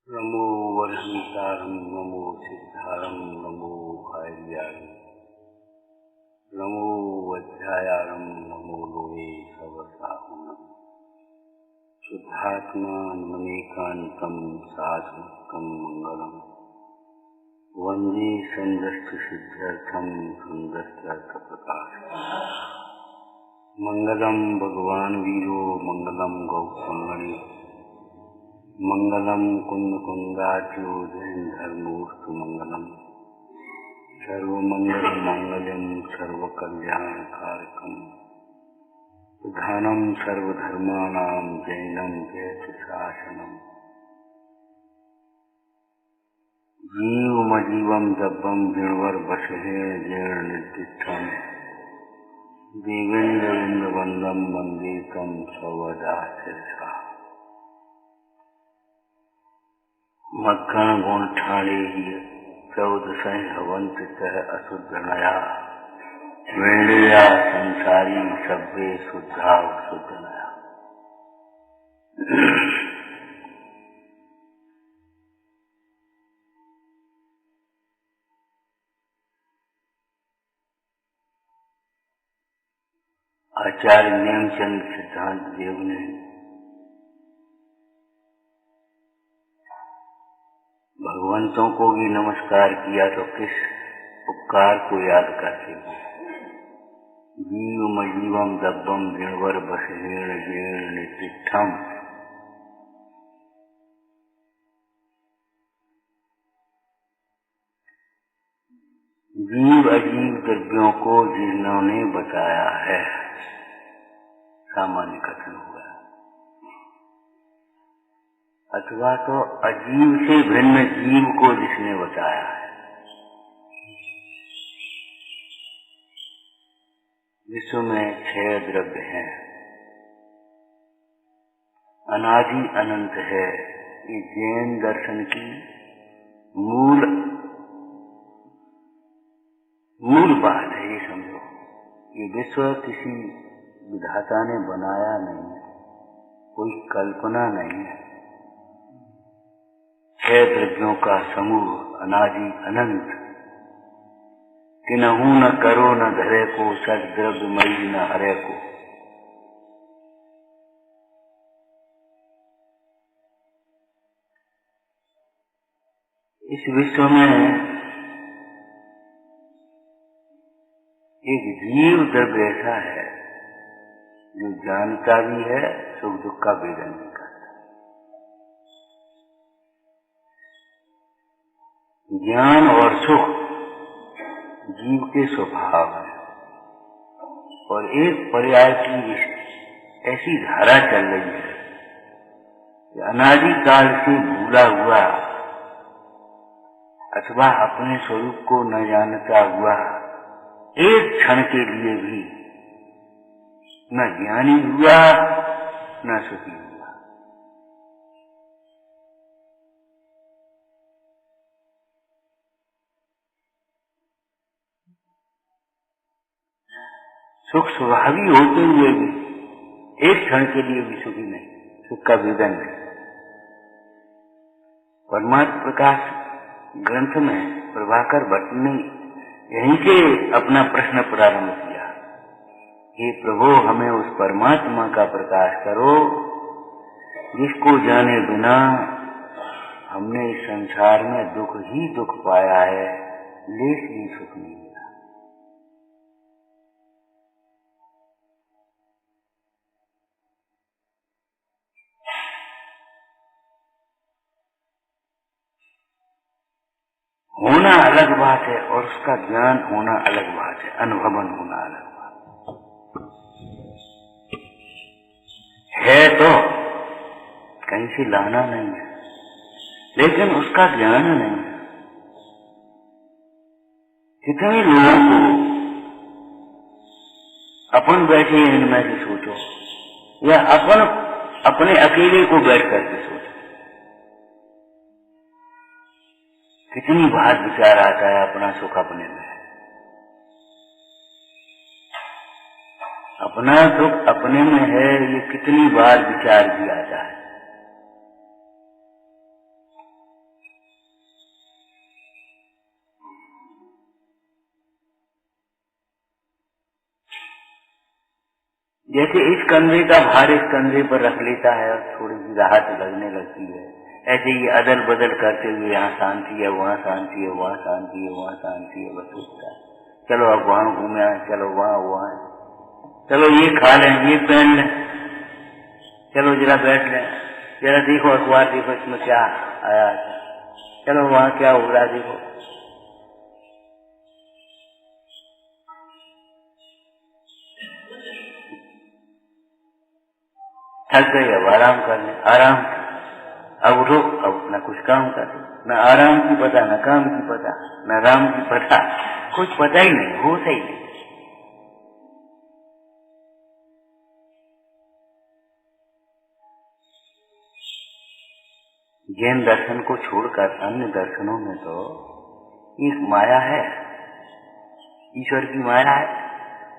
नमो वरहंतारं नमो सिद्धारं नमो भार्यारं नमो वज्रायारं नमो लोहे सवसाहुनं शुद्धात्मानमनेकान्तं साधुकं मंगलम् वन्दे सन्दष्टसिद्ध्यर्थं सुन्दस्त्यर्थप्रकाशम् मंगलम भगवान वीरो मंगलम गौतमणि मंगलम कुंद कुंदाच्यो जैन धर्मोस्तु मंगलम सर्वमंगल मंगलम सर्वकल्याणकारकम प्रधानम सर्वधर्माणां जैनम जयति शासनम जीवमजीवम दब्बम जिणवर बसहे जीर्ण निर्दिष्टम देवेन्द्र वंदम वंदे तम सवदा शिरसा मक्खण गुण ठाणे चौद सह हवंत तह अशुद्ध नया वेणिया संसारी सभ्य शुद्धा शुद्ध नया। आचार्य नेमचंद सिद्धांत देव ने भगवंतों को भी नमस्कार किया तो किस उपकार को याद करते हो। जीवमजीवम दब्बम जिणवर बसहीण जीर्ण नितिष्ठम। जीव अजीव द्रव्यों को जिन्होंने बताया है, सामान्य कथन हुआ, अथवा तो अजीव से भिन्न जीव को जिसने बताया है। विश्व में 6 द्रव्य हैं, अनादि अनंत है। ये जैन दर्शन की मूल बात है। ये समझो, ये विश्व किसी विधाता ने बनाया नहीं है, कोई कल्पना नहीं है। 6 द्रव्यों का समूह अनादि अनंत, कि नहू न करो न धरे को सद द्रव्यमयी न हरे को। इस विश्व में एक जीव द्रव्य ऐसा है जो जानता भी है, सुख दुख का भेदन भी करता है। ज्ञान और सुख जीव के स्वभाव है, और एक पर्याय की ऐसी धारा चल रही है कि अनादि काल से भूला हुआ अथवा अपने स्वरूप को न जानता हुआ एक क्षण के लिए भी न ज्ञानी हुआ न सुखी हुआ। सुख स्वभावी होते हुए भी एक क्षण के लिए भी सुखी नहीं, सुख का भेदन नहीं। परमात्म प्रकाश ग्रंथ में प्रभाकर भट्ट ने यहीं से अपना प्रश्न प्रारंभ किया, हे प्रभु हमें उस परमात्मा का प्रकाश करो जिसको जाने बिना हमने इस संसार में दुख ही दुख पाया है, लेश भी सुख नहीं मिला। होना अलग बात है और उसका ज्ञान होना अलग बात है, अनुभवन होना अलग बात है। तो कहीं से लाना नहीं है, लेकिन उसका ज्ञान नहीं है। कितने लोगों को अपन बैठे इनमें से सोचो, या अपने अकेले को बैठ करके सोचो, कितनी बार विचार आता है अपना सुख अपने में, अपना दुख अपने में है, ये कितनी बार विचार भी आता है। जैसे इस कंधे का भार इस कंधे पर रख लेता है और थोड़ी सी राहत लगने लगती है, ऐसे ही अदल बदल करते हुए यहाँ शांति है, वहाँ शांति है, वहाँ शांति है, वहाँ शांति है, बस उठता है। चलो अब वहाँ घूमे आए, चलो वहाँ चलो ये खा लें, ये पहन लें, चलो जरा बैठ लें, जरा देखो अखबार, देखो इसमें क्या आया, चलो वहाँ क्या हो रहा देखो। थक गए अब आराम कर लें, आराम, अब उठो, अब न कुछ काम कर, न आराम की पता, न काम की पता, न राम की पता, कुछ पता ही नहीं, हो सही नहीं। जैन दर्शन को छोड़कर अन्य दर्शनों में तो एक माया है, ईश्वर की माया है,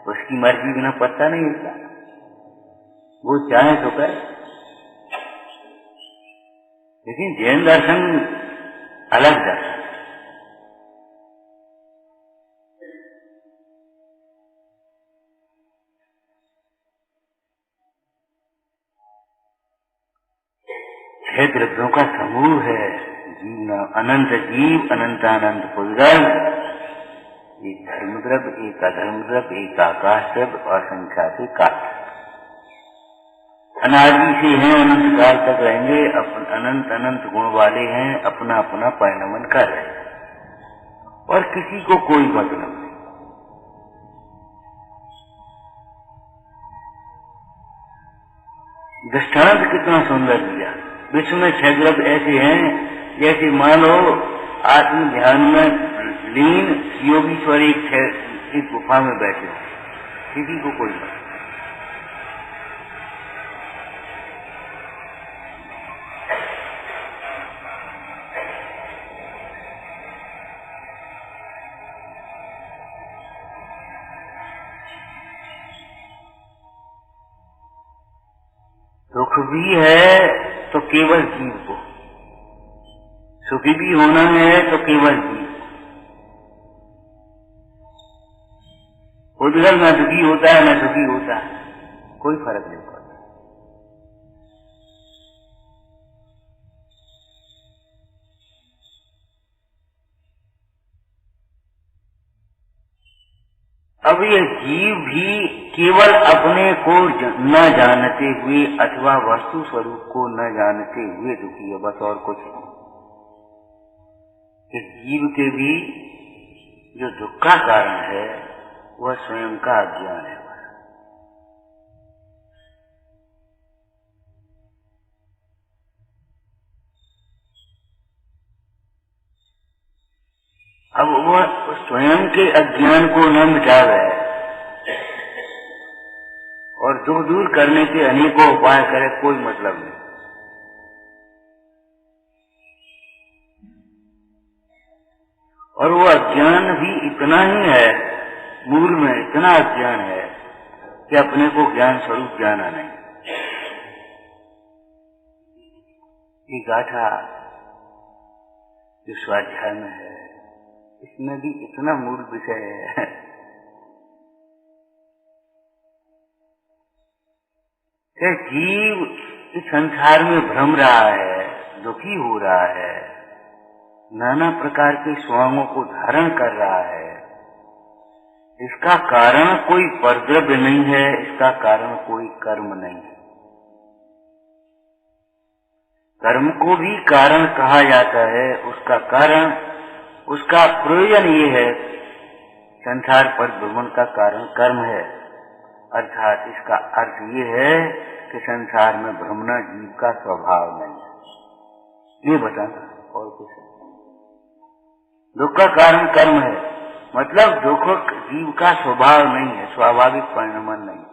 उसकी मर्जी बिना पत्ता नहीं हिलता, वो चाहे तो कर। लेकिन जैन दर्शन अलग दर्शन, छह द्रव्यों का समूह है, जीव अनंत जीव अनंतानंत पुद्गल, एक धर्म द्रव्य, एक अधर्म द्रव्य, एक आकाश द्रव्य और संख्या के काल, अनादि से हैं, अनंत काल तक रहेंगे, अनंत अनंत गुण वाले हैं, अपना अपना परिणमन कर रहे हैं और किसी को कोई मतलब नहीं। दृष्टांत कितना सुंदर दिया। विश्व में छह द्रव्य ऐसे हैं जैसे मान लो आत्म ध्यान में लीन योगीश्वर एक गुफा में बैठे हो, किसी को कोई मतलब। दुख भी है तो केवल जीव को, सुखी भी होना है तो केवल जीव को। उद्गल न दुखी होता है न सुखी होता है, कोई फर्क नहीं पड़ता। अब ये जीव भी केवल अपने को न जानते हुए अथवा वस्तु स्वरूप को न जानते हुए दुखी है, बस और कुछ नहीं। इस जीव के भी जो दुख का कारण है वह स्वयं का अज्ञान है। अब वह स्वयं के अज्ञान को न मिटावे और दुख दूर करने के अनेकों उपाय करे, कोई मतलब नहीं। और वो अज्ञान भी इतना ही है, मूल में इतना अज्ञान है कि अपने को ज्ञान स्वरूप जाना नहीं। ये गाथा जो स्वाध्याय में है इसमें भी इतना मूल विषय है कि जीव इस संसार में भ्रम रहा है, दुखी हो रहा है, नाना प्रकार के स्वांगों को धारण कर रहा है। इसका कारण कोई परद्रव्य नहीं है, इसका कारण कोई कर्म नहीं है। कर्म को भी कारण कहा जाता है, उसका कारण, उसका प्रयोजन ये है, संसार पर भ्रमण का कारण कर्म है, अर्थात इसका अर्थ ये है कि संसार में भ्रमना जीव का स्वभाव नहीं है, ये बताना और कुछ नहीं। दुख का कारण कर्म है, मतलब दुख जीव का स्वभाव नहीं है, स्वाभाविक परिणमन नहीं,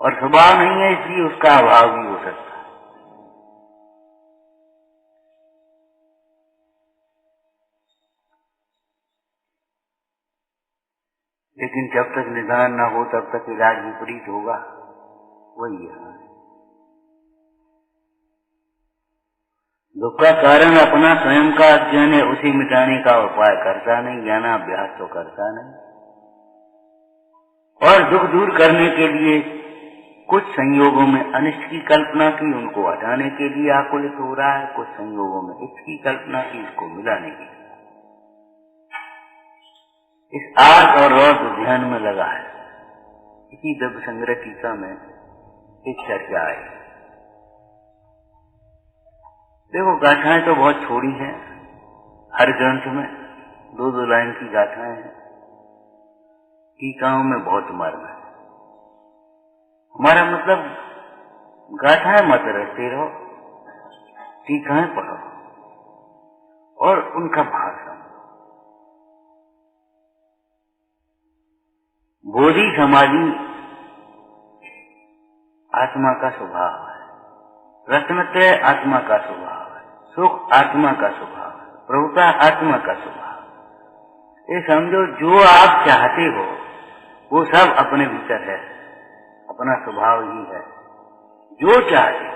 और स्वभाव नहीं है इसलिए उसका अभाव भी हो सकता है। लेकिन जब तक निदान न हो तब तक इलाज विपरीत होगा, वही है। दुख का कारण अपना स्वयं का अज्ञान है, उसे मिटाने का उपाय करता नहीं, ज्ञानाभ्यास तो करता नहीं। और दुख दूर करने के लिए कुछ संयोगों में अनिष्ट की कल्पना की, उनको हटाने के लिए आकुलित हो रहा है, कुछ संयोगों में इष्ट की कल्पना की, इसको मिलाने की। इस आर्त और रौद्र ध्यान में लगा है। इसी द्रव्य संग्रह टीका में एक चर्चा आई। देखो, गाथाएं तो बहुत छोड़ी हैं, हर ग्रंथ में 2-2 लाइन की गाथाएं हैं। टीकाओं में बहुत मर्म है। हमारा मतलब गाथाएं मत रटते रहो, टीकाएं पढ़ो और उनका भाव समझो। बोधि समाधि आत्मा का स्वभाव है, रत्नत्रय आत्मा का स्वभाव है, सुख आत्मा का स्वभाव है, प्रभुता आत्मा का स्वभाव। ये समझो, जो आप चाहते हो वो सब अपने भीतर है, अपना स्वभाव ही है। जो चाहते,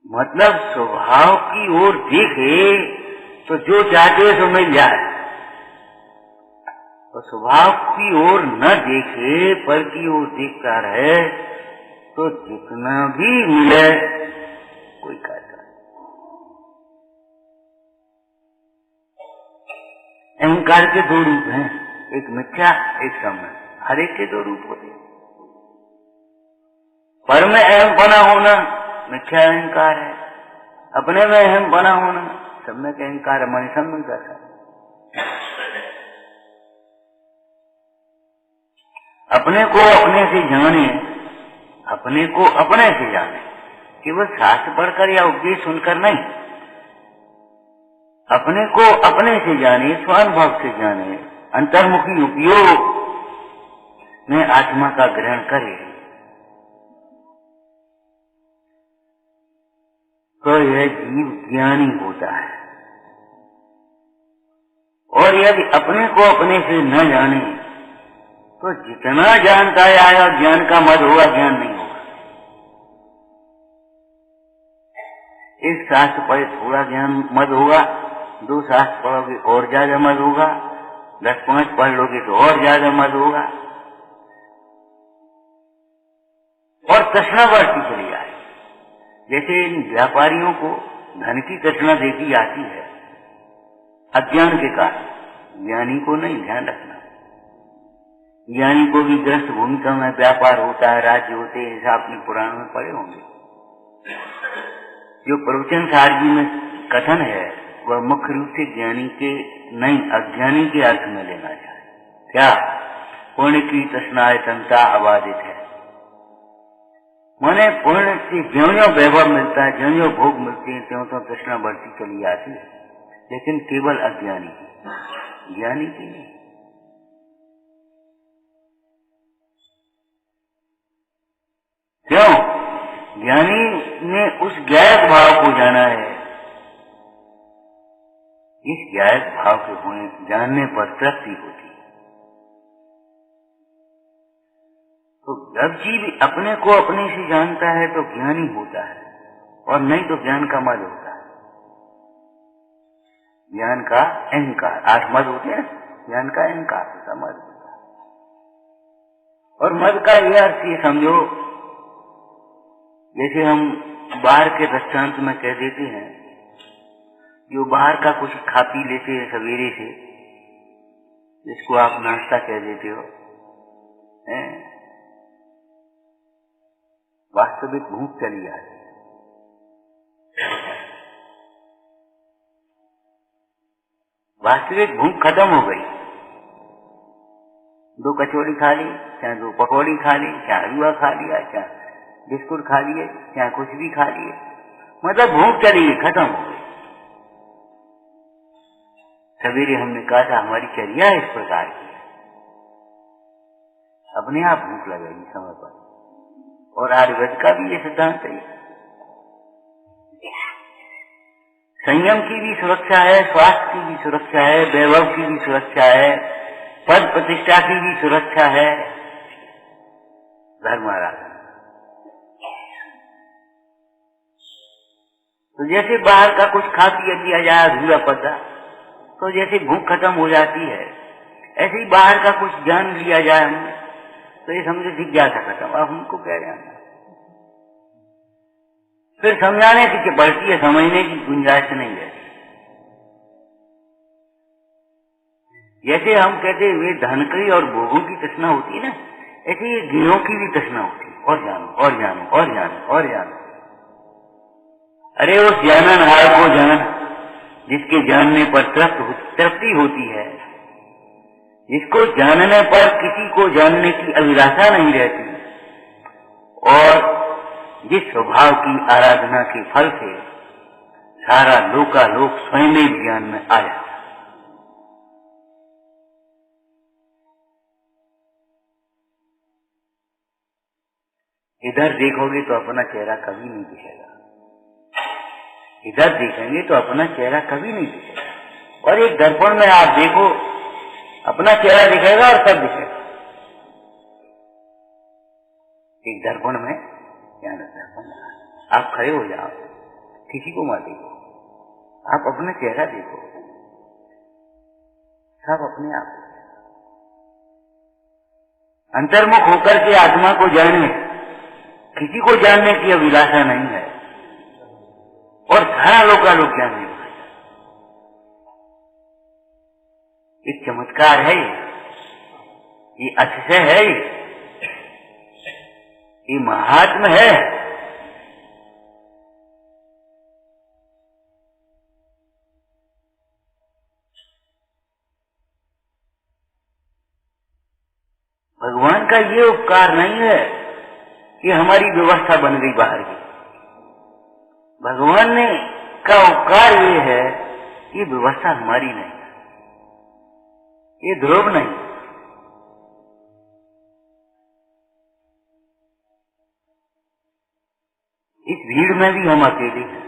मतलब स्वभाव की ओर देखे तो जो चाहते सो मिल जाए, और स्वभाव की ओर न देखे पर की ओर देखता रहे तो जितना भी मिले कोई काटा। अहंकार के 2 रूप हैं, एक मिथ्या, एक सम्य। हर एक के 2 रूप होते हैं। पर में अहम बना होना मिथ्या अहंकार है, अपने में अहम बना होना सम्यक अहंकार है, मन सम्यक करता है। अपने को अपने से जाने, अपने को अपने से जाने, केवल शास्त्र पढ़कर या उपदेश सुनकर नहीं। अपने को अपने से जाने, स्वानुभव से जाने, अंतर्मुखी उपयोग में आत्मा का ग्रहण करे तो यह जीव ज्ञानी होता है। और यदि अपने को अपने से न जाने तो जितना जानता है ज्ञान का मद होगा, ज्ञान नहीं होगा। एक शास्त्र पढ़े थोड़ा ज्ञान मद होगा, 2 शास्त्र पढ़ोगे और ज्यादा मद होगा, 10-5 पढ़ लोगे तो और ज्यादा मद होगा, और तृष्णा बढ़ती चली जाए। जैसे इन व्यापारियों को धन की तृष्णा देखी आती है अज्ञान के कारण, ज्ञानी को नहीं, ध्यान रखना। ज्ञानी को भी ग्रस्त भूमिका में व्यापार होता है, राज्य होते हैं, ऐसा अपने पुराण में पढ़े होंगे। जो प्रवचन सारगी में कथन है वह मुख्य रूप से ज्ञानी के नहीं, अज्ञानी के अर्थ में लेना चाहिए। क्या? पुण्य की तृष्णायतनता अबाधित है, माने पुण्य से ज्यों-ज्यों वैभव मिलता है, ज्यों-ज्यों भोग मिलते हैं, त्यों-त्यों तृष्णा बढ़ती चली आती है, लेकिन केवल अज्ञानी, ज्ञानी की नहीं। क्यों? ज्ञानी ने उस ज्ञायक भाव को जाना है। इस ज्ञायक भाव के होने जानने पर तृप्ति होती है। तो जब जीव अपने को अपने से जानता है तो ज्ञानी होता है, और नहीं तो ज्ञान का मद होता है। ज्ञान का अहंकार, 8 मद होते हैं, ज्ञान का अहंकार होता, मद होता है। और मद का यह अर्थ ये समझो, जैसे हम बाहर के दृष्टांत में कह देते हैं, जो बाहर का कुछ खा पी लेते हैं सवेरे से, जिसको आप नाश्ता कह देते हो, वास्तविक भूख चली जाती है। वास्तविक भूख खत्म हो गई। 2 कचौड़ी खा ली, चाहे 2 पकौड़ी खा ली, चाहे हलवा खा लिया, चाहे बिस्कुट खा लिए, चाहे कुछ भी खा लिए, मतलब भूख चली गई, खत्म हो गई। सवेरे हमने कहा था हमारी चर्या इस प्रकार की है, अपने आप भूख लगेगी समय पर। और आयुर्वेद का भी ये सिद्धांत है। संयम की भी सुरक्षा है, स्वास्थ्य की भी सुरक्षा है, वैभव की भी सुरक्षा है, पद प्रतिष्ठा की भी सुरक्षा है, धर्म आराधना। तो जैसे बाहर का कुछ खा पिया दिया जाए अधूरा पता, तो जैसे भूख खत्म हो जाती है, ऐसे ही बाहर का कुछ ज्ञान लिया जाए हमने तो ये समझे जिज्ञासा खत्म, अब हमको क्या जानना। फिर समझाने की बढ़ती है, समझने की गुंजाइश नहीं है। जैसे हम कहते वे धन की और भोगों की तृष्णा होती है ना, ऐसे ये ज्ञानों की भी तृष्णा होती है, और जानो और जानो और जानो और जानो। अरे उस जाननहार को जान जिसके जानने पर तृप्ति होती है, जिसको जानने पर किसी को जानने की अभिलाषा नहीं रहती, और जिस स्वभाव की आराधना के फल से सारा लोकालोक स्वयं ज्ञान में आ जाता। इधर देखोगे तो अपना चेहरा कभी नहीं दिखेगा, इधर देखेंगे तो अपना चेहरा कभी नहीं दिखेगा। और एक दर्पण में आप देखो, अपना चेहरा दिखेगा और सब दिखेगा। एक दर्पण में क्या दर्पण, आप खड़े हो जाओ, किसी को मत देखो, आप अपना चेहरा देखो, सब अपने आप। अंतर्मुख होकर के आत्मा को जाने, किसी को जानने की अभिलाषा नहीं है, और सारा लोकालोक जानने वाला। एक चमत्कार है ये अतिशय है, ये महात्म है। भगवान का ये उपकार नहीं है कि हमारी व्यवस्था बन गई बाहर की। भगवान ने का उपकार ये है कि व्यवस्था हमारी नहीं, ये ध्रुव नहीं। इस भीड़ में भी हम अकेले हैं।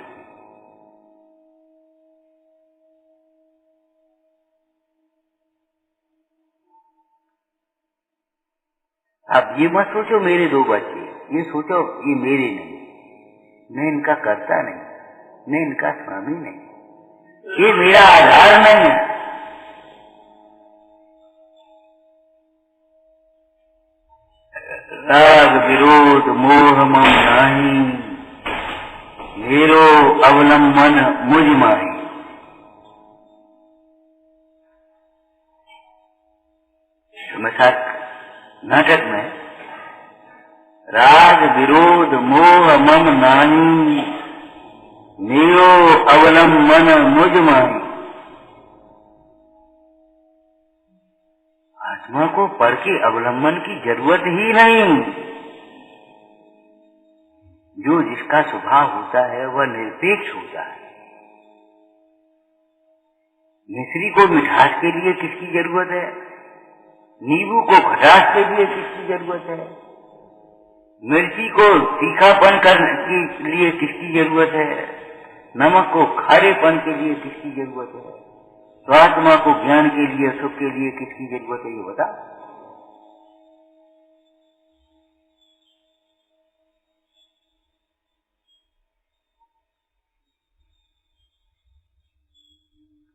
आप ये मत सोचो मेरे दो बच्चे, ये सोचो ये मेरे नहीं, मैं इनका कर्ता नहीं, मैं इनका स्वामी नहीं, ये मेरा आधार नहीं है। राग विरोध मोह मम नाही, मेरो अवलंबन मुझ माही। नाटक में राग विरोध मोह मम नाही, मेरो अवलंबन मुझ माही। आत्मा को पर के अवलंबन की जरूरत ही नहीं। जो जिसका स्वभाव होता है वह निरपेक्ष होता है। मिश्री को मिठास के लिए किसकी जरूरत है? नींबू को खटास के लिए किसकी जरूरत है? मिर्ची को तीखापन करने के लिए किसकी जरूरत है? नमक को खारेपन के लिए किसकी जरूरत है? तो आत्मा को ज्ञान के लिए सुख के लिए किसकी जरूरत है, ये बता।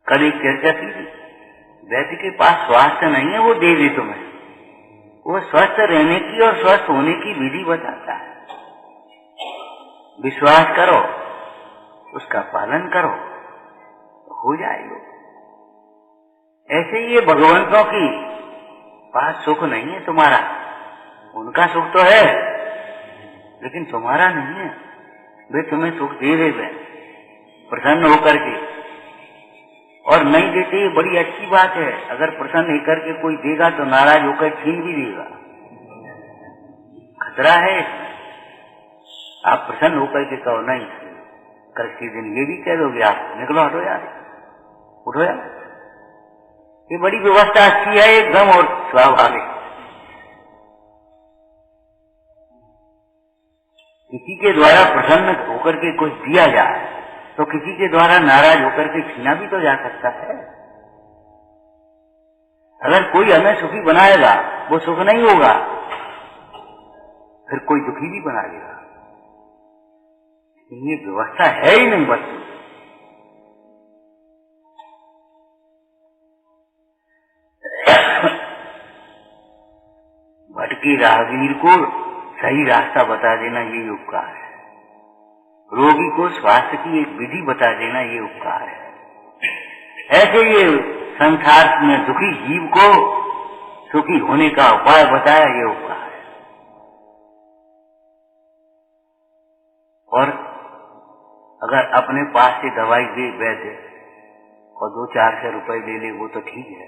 कल एक चर्चा की थी, व्यक्ति के पास स्वास्थ्य नहीं है, वो दे दे तुम्हें। वो स्वस्थ रहने की और स्वस्थ होने की विधि बताता है। विश्वास करो, उसका पालन करो, हो जाएगा। ऐसे ही ये भगवंतों की पास सुख नहीं है तुम्हारा, उनका सुख तो है लेकिन तुम्हारा नहीं है। वे तुम्हें सुख दे रहे प्रसन्न होकर के, और नहीं देते ये बड़ी अच्छी बात है। अगर प्रसन्न होकर के कोई देगा तो नाराज होकर छीन भी देगा, खतरा है इसमें। आप प्रसन्न होकर के कहो नहीं, कल के दिन ये भी कह दोगे आप निकलो, हटो यार, उठो यार। ये बड़ी व्यवस्था अच्छी है एकदम और स्वाभाविक। किसी के द्वारा प्रसन्न होकर के कुछ दिया जाए तो किसी के द्वारा नाराज होकर के छीना भी तो जा सकता है। अगर कोई हमें सुखी बनाएगा वो सुख नहीं होगा, फिर कोई दुखी भी बना देगा। ये व्यवस्था है ही नहीं। बस भटके राहगीर को सही रास्ता बता देना ये उपकार है। रोगी को स्वास्थ्य की एक विधि बता देना ये उपकार है। ऐसे ये संसार में दुखी जीव को सुखी होने का उपाय बताया ये उपकार है। और अगर अपने पास से दवाई दे वैद्य और 200-400 रुपए ले ले वो तो ठीक है,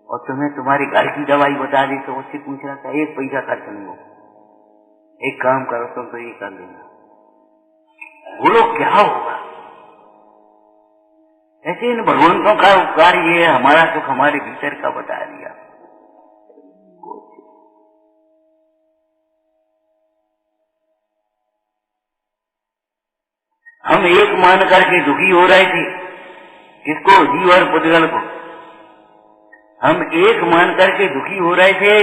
और तुम्हें तुम्हारे घर की दवाई बता दी तो उससे पूछना था 1 पैसा खर्च नहीं हो, एक काम करो तुम तो ये कर लेना, बोलो क्या होगा। ऐसे इन भगवंतों का उपकार ये है, हमारा सुख हमारे भीतर का बता दिया। हम एक मान करके दुखी हो रहे थे, किसको? जीव और पुद्गल को। हम एक मान करके दुखी हो रहे थे,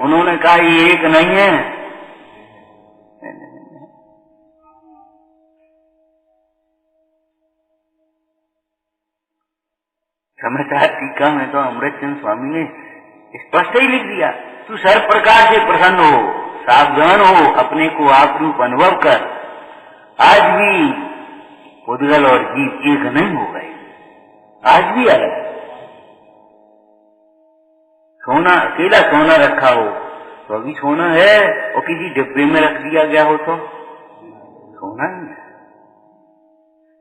उन्होंने कहा ये एक नहीं है। समाचार टीका में तो अमृतचंद स्वामी ने स्पष्ट ही लिख दिया, तू सर्व प्रकार से प्रसन्न हो, सावधान हो, अपने को आप रूप अनुभव कर। आज भी पुद्गल और जीव एक नहीं हो गए, आज भी अलग। सोना, अकेला सोना रखा हो तो अभी सोना है, और किसी डिब्बे में रख दिया गया हो तो सोना ही है।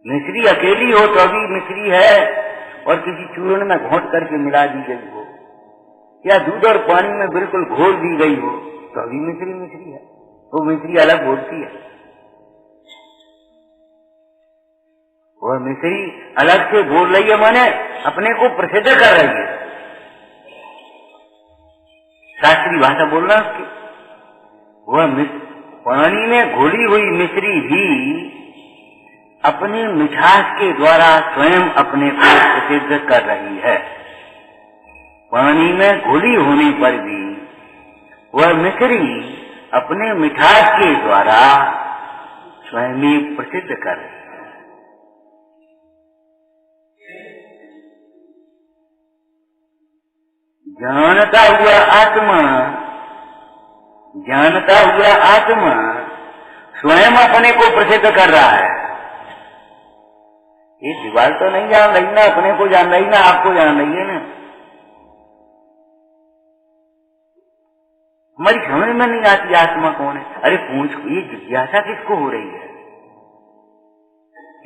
मिश्री अकेली हो तो अभी मिश्री है, और किसी चूर्ण में घोट करके मिला दी गई हो, या दूध और पानी में बिल्कुल घोल दी गई हो तो अभी मिश्री मिश्री है, वो मिश्री अलग बोलती है। वह मिश्री अलग से बोल रही है, माने अपने को प्रसिद्ध कर रही है, शास्त्रीय भाषा बोलना उसकी। वह पानी में घोली हुई मिश्री भी अपनी मिठास के द्वारा स्वयं अपने को प्रसिद्ध कर रही है। पानी में घोली होने पर भी वह मिश्री अपने मिठास के द्वारा स्वयं ही प्रसिद्ध कर रही है। जानता हुआ आत्मा स्वयं अपने को प्रसिद्ध कर रहा है। ये दीवार तो नहीं जान रही ना, अपने को जान रही ना, आपको जान रही है ना। हमारी समझ में नहीं आती आत्मा कौन है। अरे पूछ, ये जिज्ञासा किसको हो रही है?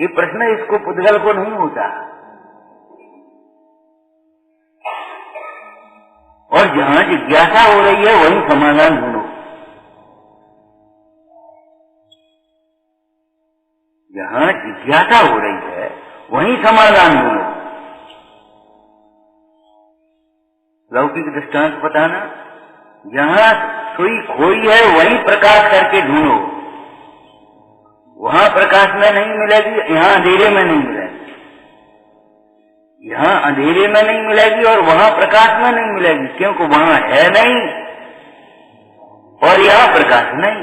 ये प्रश्न इसको पुद्गल को नहीं होता। और जहां जिज्ञासा हो रही है वहीं समाधान ढूंढो। जहां जिज्ञासा हो रही है वहीं समाधान ढूंढो। लौकिक दृष्टांत बताना, जहां सुई खोई है वहीं प्रकाश करके ढूंढो। वहां प्रकाश में नहीं मिलेगी, यहाँ अंधेरे में नहीं मिलेगी। यहाँ अंधेरे में नहीं मिलेगी और वहां प्रकाश में नहीं मिलेगी, क्योंकि वहां है नहीं और यहाँ प्रकाश नहीं।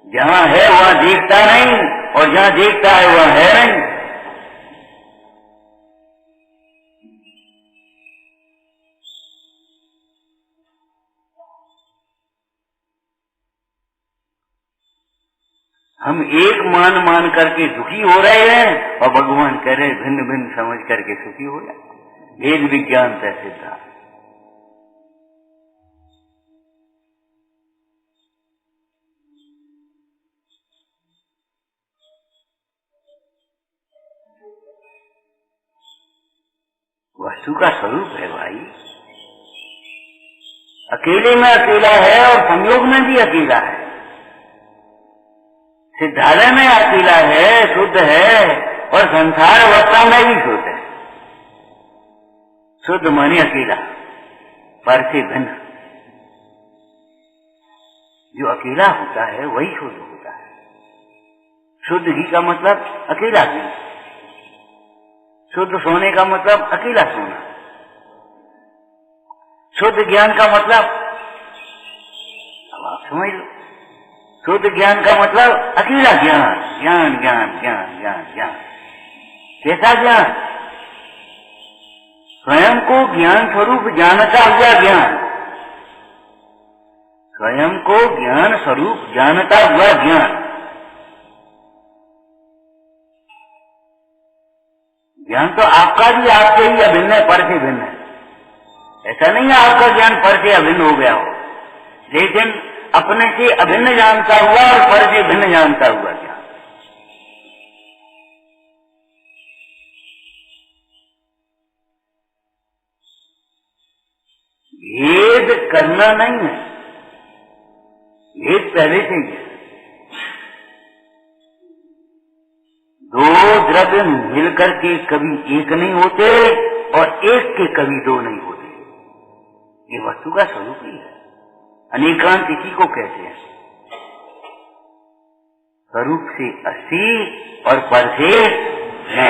जहाँ है वहाँ देखता नहीं, और जहाँ देखता है वहाँ है नहीं। हम एक मान करके दुखी हो रहे हैं, और भगवान कह रहे भिन्न भिन्न समझ करके सुखी हो जाए। वेद विज्ञान से सिद्धांत। वस्तु का स्वरूप है भाई। अकेले में अकेला है और संयोग में भी अकेला है। सिद्धालय में अकेला है, शुद्ध है, और संसार अवस्था में भी शुद्ध है। शुद्ध माने अकेला, पर से भिन्न। जो अकेला होता है वही शुद्ध होता है। शुद्ध घी का मतलब अकेला घी, शुद्ध सोने का मतलब अकेला सोना, शुद्ध ज्ञान का मतलब, अब आप समझ लो, शुद्ध ज्ञान का मतलब अकेला ज्ञान। ज्ञान ज्ञान ज्ञान ज्ञान ज्ञान। कैसा ज्ञान? स्वयं को ज्ञान स्वरूप जानता हुआ ज्ञान। स्वयं को ज्ञान स्वरूप जानता हुआ ज्ञान। ज्ञान तो आपका भी आपसे ही अभिन्न है, पर से भिन्न है। ऐसा नहीं है आपका ज्ञान पर से अभिन्न हो गया हो, लेकिन अपने से अभिन्न जानता हुआ और पर से भिन्न जानता हुआ ज्ञान। भेद करना नहीं है, भेद पहले से ही है। दो द्रव्य मिलकर के कभी एक नहीं होते और एक के कभी दो नहीं होते। ये वस्तु का स्वरूप ही है। अनेकांत इसी को कहते हैं। स्वरूप से अस्थि और पर से न,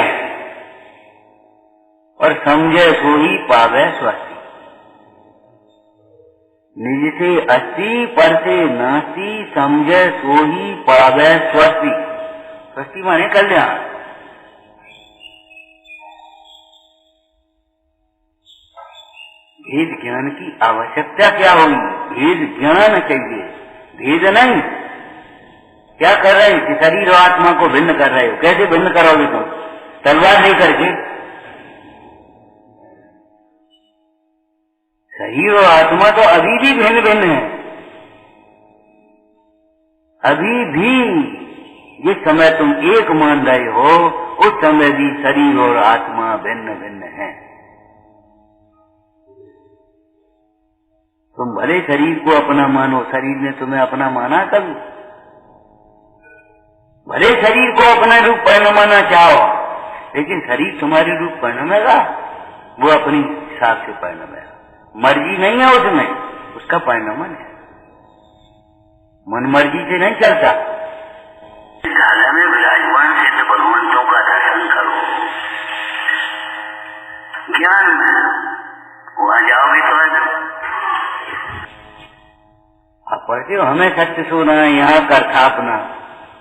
और समझे सो ही पावे स्वस्ति। निज से अस्थि पर से नास्ति, समझे सो ही पावे स्वस्ति। स्वस्ति माने कल्याण। भेद ज्ञान की आवश्यकता क्या होगी? भेद ज्ञान चाहिए, भेद नहीं। क्या कर रहे हो कि शरीर और आत्मा को भिन्न कर रहे हो? कैसे भिन्न करोगे तुम? तलवार लेकर के? शरीर और आत्मा तो अभी भी भिन्न भिन्न है। अभी भी जिस समय तुम एक मान रहे हो, उस समय भी शरीर और आत्मा भिन्न भिन्न है। तुम भले शरीर को अपना मानो, शरीर ने तुम्हें अपना माना कभी? भले शरीर को अपना रूप परिणमाना चाहो, लेकिन शरीर तुम्हारे रूप परिणमेगा? वो अपनी हिसाब से परिणमेगा। मर्जी नहीं है उसमें, उसका परिणमन है। मन मर्जी से नहीं चलता। ढाला में विराजमान सिद्ध भगवंतों का दर्शन करो। ज्ञान में वहां जाओगे तो आप पढ़ते हो हमें सत्य सोना, यहाँ कर थापना,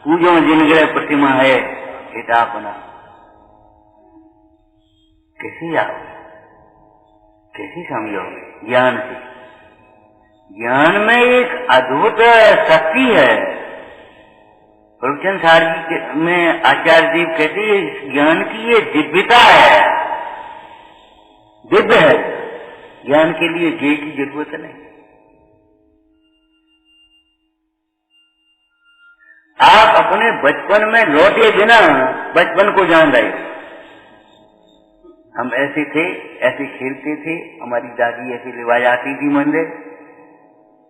पूजो जिनगढ़ प्रतिमा है हितापना। कैसे आओगे? कैसे समझोगे? ज्ञान से। ज्ञान में एक अद्भुत शक्ति है। प्रवचन सार जी में आचार्य देव कहते हैं इस ज्ञान की ये दिव्यता है, दिव्य है। ज्ञान के लिए जय की जरूरत नहीं। आप अपने बचपन में लौटे बिना बचपन को जान रहे हो। हम ऐसे थे, ऐसे खेलते थे, हमारी दादी ऐसे लिवा जाती थी मंदिर,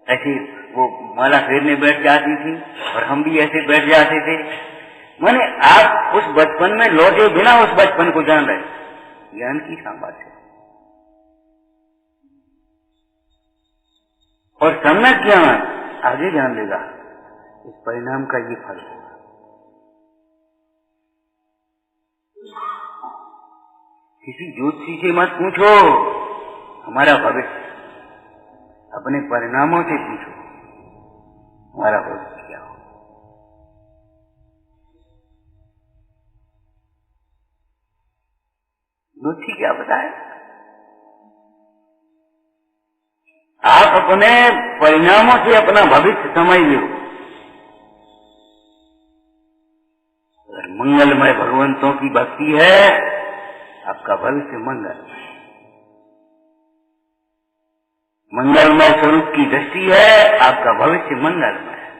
ऐसे वो माला फेरने बैठ जाती थी और हम भी ऐसे बैठ जाते थे। माने आप उस बचपन में लौटे बिना उस बचपन को जान रहे। ज्ञान की सामर्थ्य और सम्यक ज्ञान आगे जान लेगा, इस परिणाम का ये फल होगा। किसी ज्योतिषी से मत पूछो हमारा भविष्य, अपने परिणामों से पूछो हमारा भविष्य क्या हो। ज्योतिषी क्या बताए? आप अपने परिणामों से अपना भविष्य समझ लो। अगर मंगलमय भगवंतों की भक्ति है, आपका भविष्य मंगलमय। मंगलमय स्वरूप की दृष्टि है, आपका भविष्य मंगलमय है।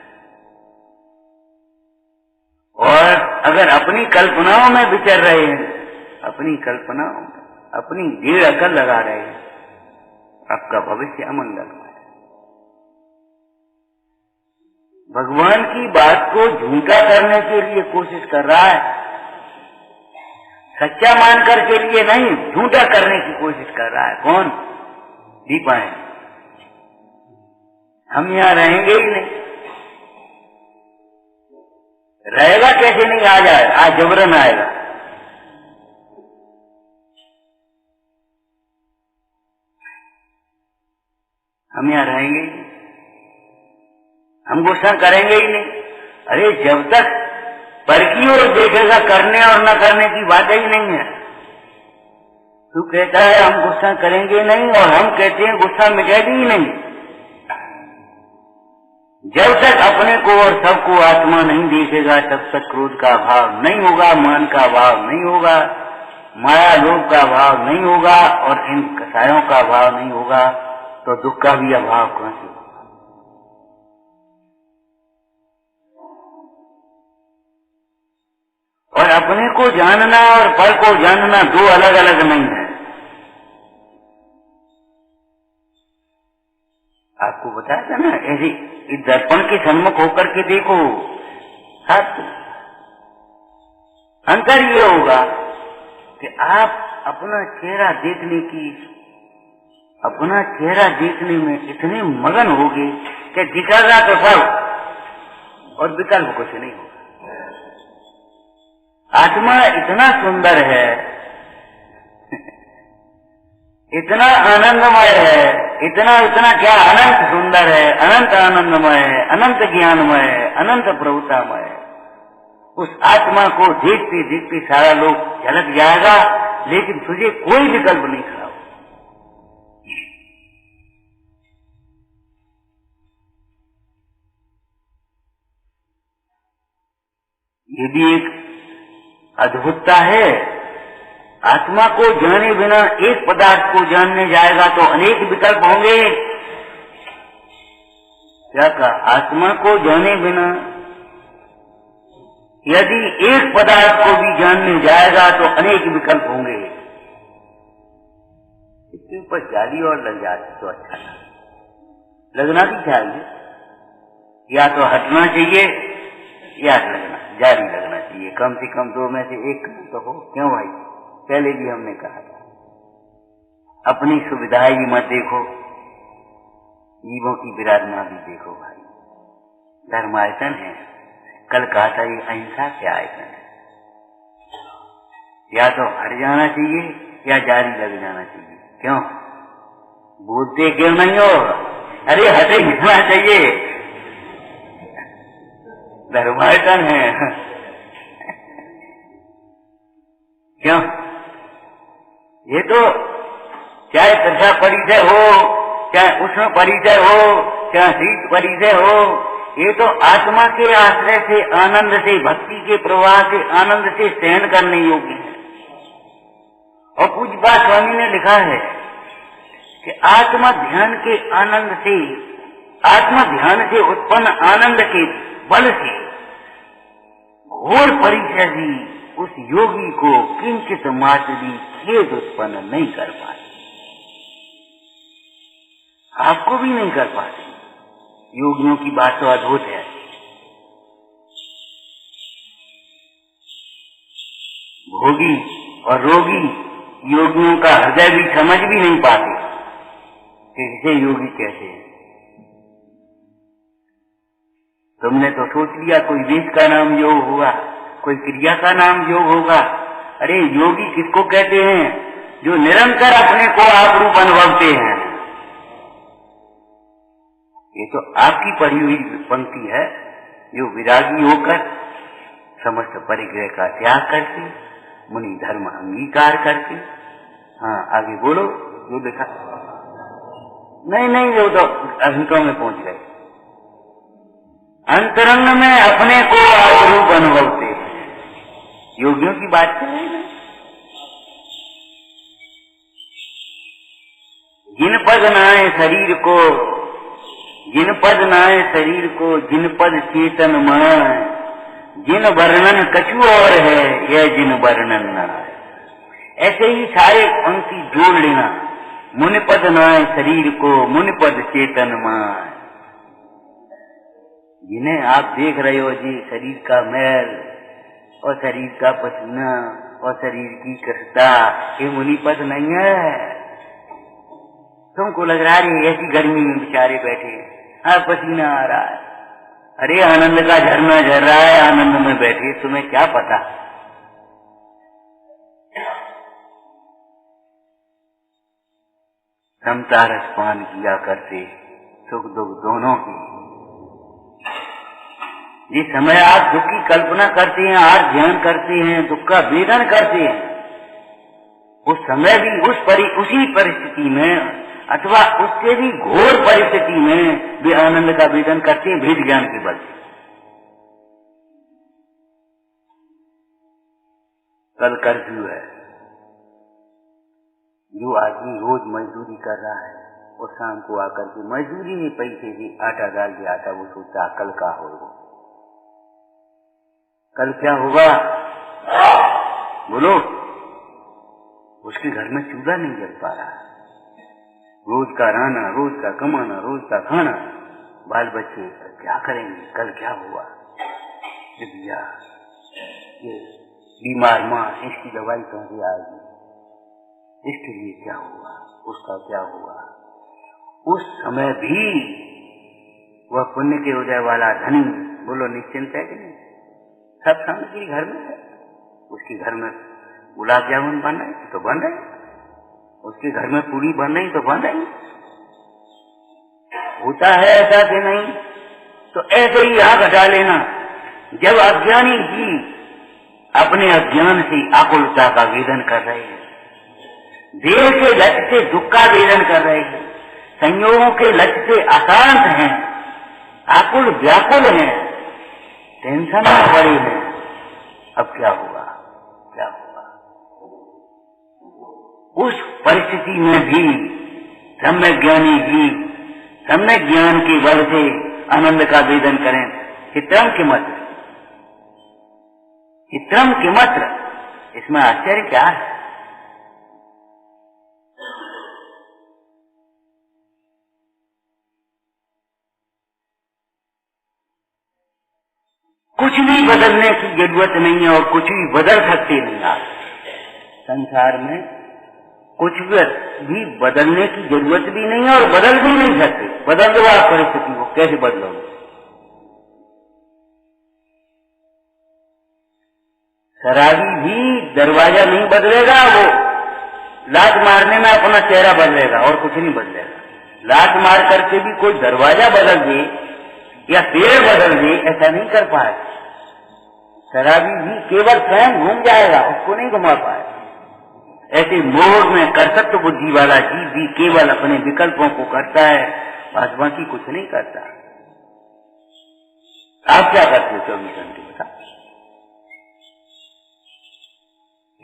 और अगर अपनी कल्पनाओं में विचर रहे हैं, अपनी कल्पनाओं में अपनी ढेर अकल लगा रहे हैं, आपका भविष्य अमंगलमय है। भगवान की बात को झूठा करने के लिए कोशिश कर रहा है, सच्चा मानकर के लिए नहीं, झूठा करने की कोशिश कर रहा है। कौन? दीपाएं। हम यहाँ रहेंगे ही नहीं। रहेगा कैसे नहीं? आ जाए, आज जबरन आएगा। हम यहाँ रहेंगे ही नहीं, हम गुस्सा करेंगे ही नहीं। अरे जब तक पर की ओर देखेगा, करने और न करने की बात ही नहीं है। तू कहता है हम गुस्सा करेंगे नहीं, और हम कहते हैं गुस्सा मिटेगी ही नहीं। जब तक अपने को और सबको आत्मा नहीं देखेगा तब तक क्रोध का भाव नहीं होगा, मान का भाव नहीं होगा, माया लोभ का भाव नहीं होगा और इन कसायों का भाव नहीं होगा तो दुख का भी अभाव कहां से होगा। और अपने को जानना और पर को जानना दो अलग अलग नहीं है। आपको बताया था ना, ऐसे इस दर्पण के सम्मुख होकर के देखो, साथ अंतर ये होगा कि आप अपना चेहरा देखने में इतने मगन होगे कि दिखेगा तो सब और विकल्प कुछ नहीं होगा। आत्मा इतना सुंदर है, इतना आनंदमय है, इतना क्या अनंत सुंदर है, अनंत आनंदमय है, अनंत ज्ञानमय है, अनंत प्रभुतामय है। उस आत्मा को देखते देखते सारा लोग झलक जाएगा, लेकिन तुझे कोई विकल्प नहीं खड़ा हो। ये भी एक अद्भुतता है। आत्मा को जाने बिना एक पदार्थ को जानने जाएगा तो अनेक विकल्प होंगे। क्या कहा? आत्मा को जाने बिना यदि एक पदार्थ को भी जानने जाएगा तो अनेक विकल्प होंगे। इसके ऊपर जाली और लग जाती तो अच्छा लगना भी चाहिए, या तो हटना चाहिए या जारी लगना चाहिए। कम से कम दो में से एक तो हो। क्यों भाई? पहले भी हमने कहा था, अपनी सुविधा ही मत देखो, जीवों की विराधना भी देखो भाई। धर्मायतन है, कल कहा था ये अहिंसा के आयतन है। या तो हट जाना चाहिए या जारी लग जाना चाहिए। क्यों बोलते क्यों नहीं हो? अरे हटे जाना चाहिए, धर्मायतन है। क्यों? ये तो चाहे त्रिषा परिचय हो, चाहे उष्ण परिचय हो, चाहे शीत परिचय हो, ये तो आत्मा के आश्रय से, आनंद से, भक्ति के प्रवाह से, आनंद से सहन करने योग्य है। और पूज्यपाद स्वामी ने लिखा है कि आत्मा ध्यान के आनंद से, आत्मा ध्यान से उत्पन्न आनंद के बल से घोर परिचय भी उस योगी को किंचित मात्र भी खेद उत्पन्न नहीं कर पाते। आपको भी नहीं कर पाते। योगियों की बात तो अद्भुत है। भोगी और रोगी योगियों का हृदय भी समझ भी नहीं पाते कि इसे योगी कहते हैं। तुमने तो सोच लिया कोई वेद का नाम योग होगा, कोई क्रिया का नाम योग होगा। अरे योगी किसको कहते हैं? जो निरंतर अपने को आप रूप अनुभवते हैं। ये तो आपकी पढ़ी हुई पंक्ति है। जो विरागी होकर समस्त परिग्रह का त्याग करके, मुनि धर्म अंगीकार करके। हाँ आगे बोलो जो देखा। नहीं वो तो अंतों में पहुंच गए। अंतरंग में अपने को आप रूप अनुभवते हैं। योगियों की बात कर रहे हैं। जिन पद नाए शरीर को, जिन पद नाए शरीर को, जिन पद चेतन माए, जिन वर्णन कछु और है, यह जिन वर्णन न है। ऐसे ही सारे पंक्ति जोड़ लेना। मुनि पद नाए शरीर को, मुनि पद चेतन माए। जिन्हें आप देख रहे हो जी, शरीर का मैल और शरीर का पसीना और शरीर की कृष्णता, ये मुनि पद नहीं है। तुमको लग रहा है ऐसी गर्मी में बेचारे बैठे हैं, हाँ पसीना आ रहा है। अरे आनंद का झरना झर रहा है, आनंद में बैठे, तुम्हें क्या पता। समता रस पान किया करते, सुख दुख दोनों की। जिस समय आप दुख की कल्पना करते हैं, आज ध्यान करते हैं, दुख का वेदन करते हैं, उस समय भी उसी परिस्थिति में अथवा उसके भी घोर परिस्थिति में वे आनंद का वेदन करते हैं भेद ज्ञान के बल से। कल कर्फ्यू है, जो आदमी रोज मजदूरी कर रहा है और शाम को आकर के मजदूरी में पैसे से आटा डाल के आता, वो सोचता कल का होगा, कल क्या होगा, बोलो। उसके घर में चूल्हा नहीं जल पा रहा, रोज का रहना, रोज का कमाना, रोज का खाना, बाल बच्चे क्या करेंगे, कल क्या हुआ, भैया ये बीमार माँ, इसकी दवाई कहाँ से आएगी, इसके लिए क्या हुआ, उसका क्या हुआ। उस समय भी वह पुण्य के उदय वाला धनी, बोलो निश्चिंत है कि नहीं, सब सामग्री घर में है। उसके घर में गुलाब जामुन बन रहे तो बन रहे, उसके घर में पूरी बन रही तो बन रही। होता है ऐसा कि नहीं? तो ऐसे ही आग हटा लेना। जब अज्ञानी जी अपने अज्ञान से आकुलता का वेदन कर रहे हैं, देह के लक्ष्य से दुख का वेदन कर रहे हैं, संयोगों के लक्ष्य से अशांत हैं, आकुल व्याकुल हैं, टेंशन में पड़े हैं, अब क्या हुआ, क्या हुआ। उस परिस्थिति में भी सम्यक ज्ञानी जी सम्यक ज्ञान के बल से आनंद का वेदन करें। चित्रम किमत्र, चित्रम किमत्र, इसमें आश्चर्य क्या है। कुछ भी बदलने की जरूरत नहीं है और कुछ भी बदल सकते नहीं आप। संसार में कुछ भी बदलने की जरूरत भी नहीं है और बदल भी नहीं सकते। बदल दो आप परिस्थिति को, कैसे बदलोगे? शराबी भी दरवाजा नहीं बदलेगा, वो लात मारने में अपना चेहरा बदलेगा और कुछ नहीं बदलेगा। लात मार करके भी कोई दरवाजा बदल दे या पेड़ बदल दे, ऐसा नहीं कर पाए। शराबी भी केवल स्वयं घूम जाएगा, उसको नहीं घुमा पाए। ऐसे मोह में कर्तव्य बुद्धि वाला जीव भी केवल अपने विकल्पों को करता है, बाकी कुछ नहीं करता। आप क्या करते हो 24 घंटे बता?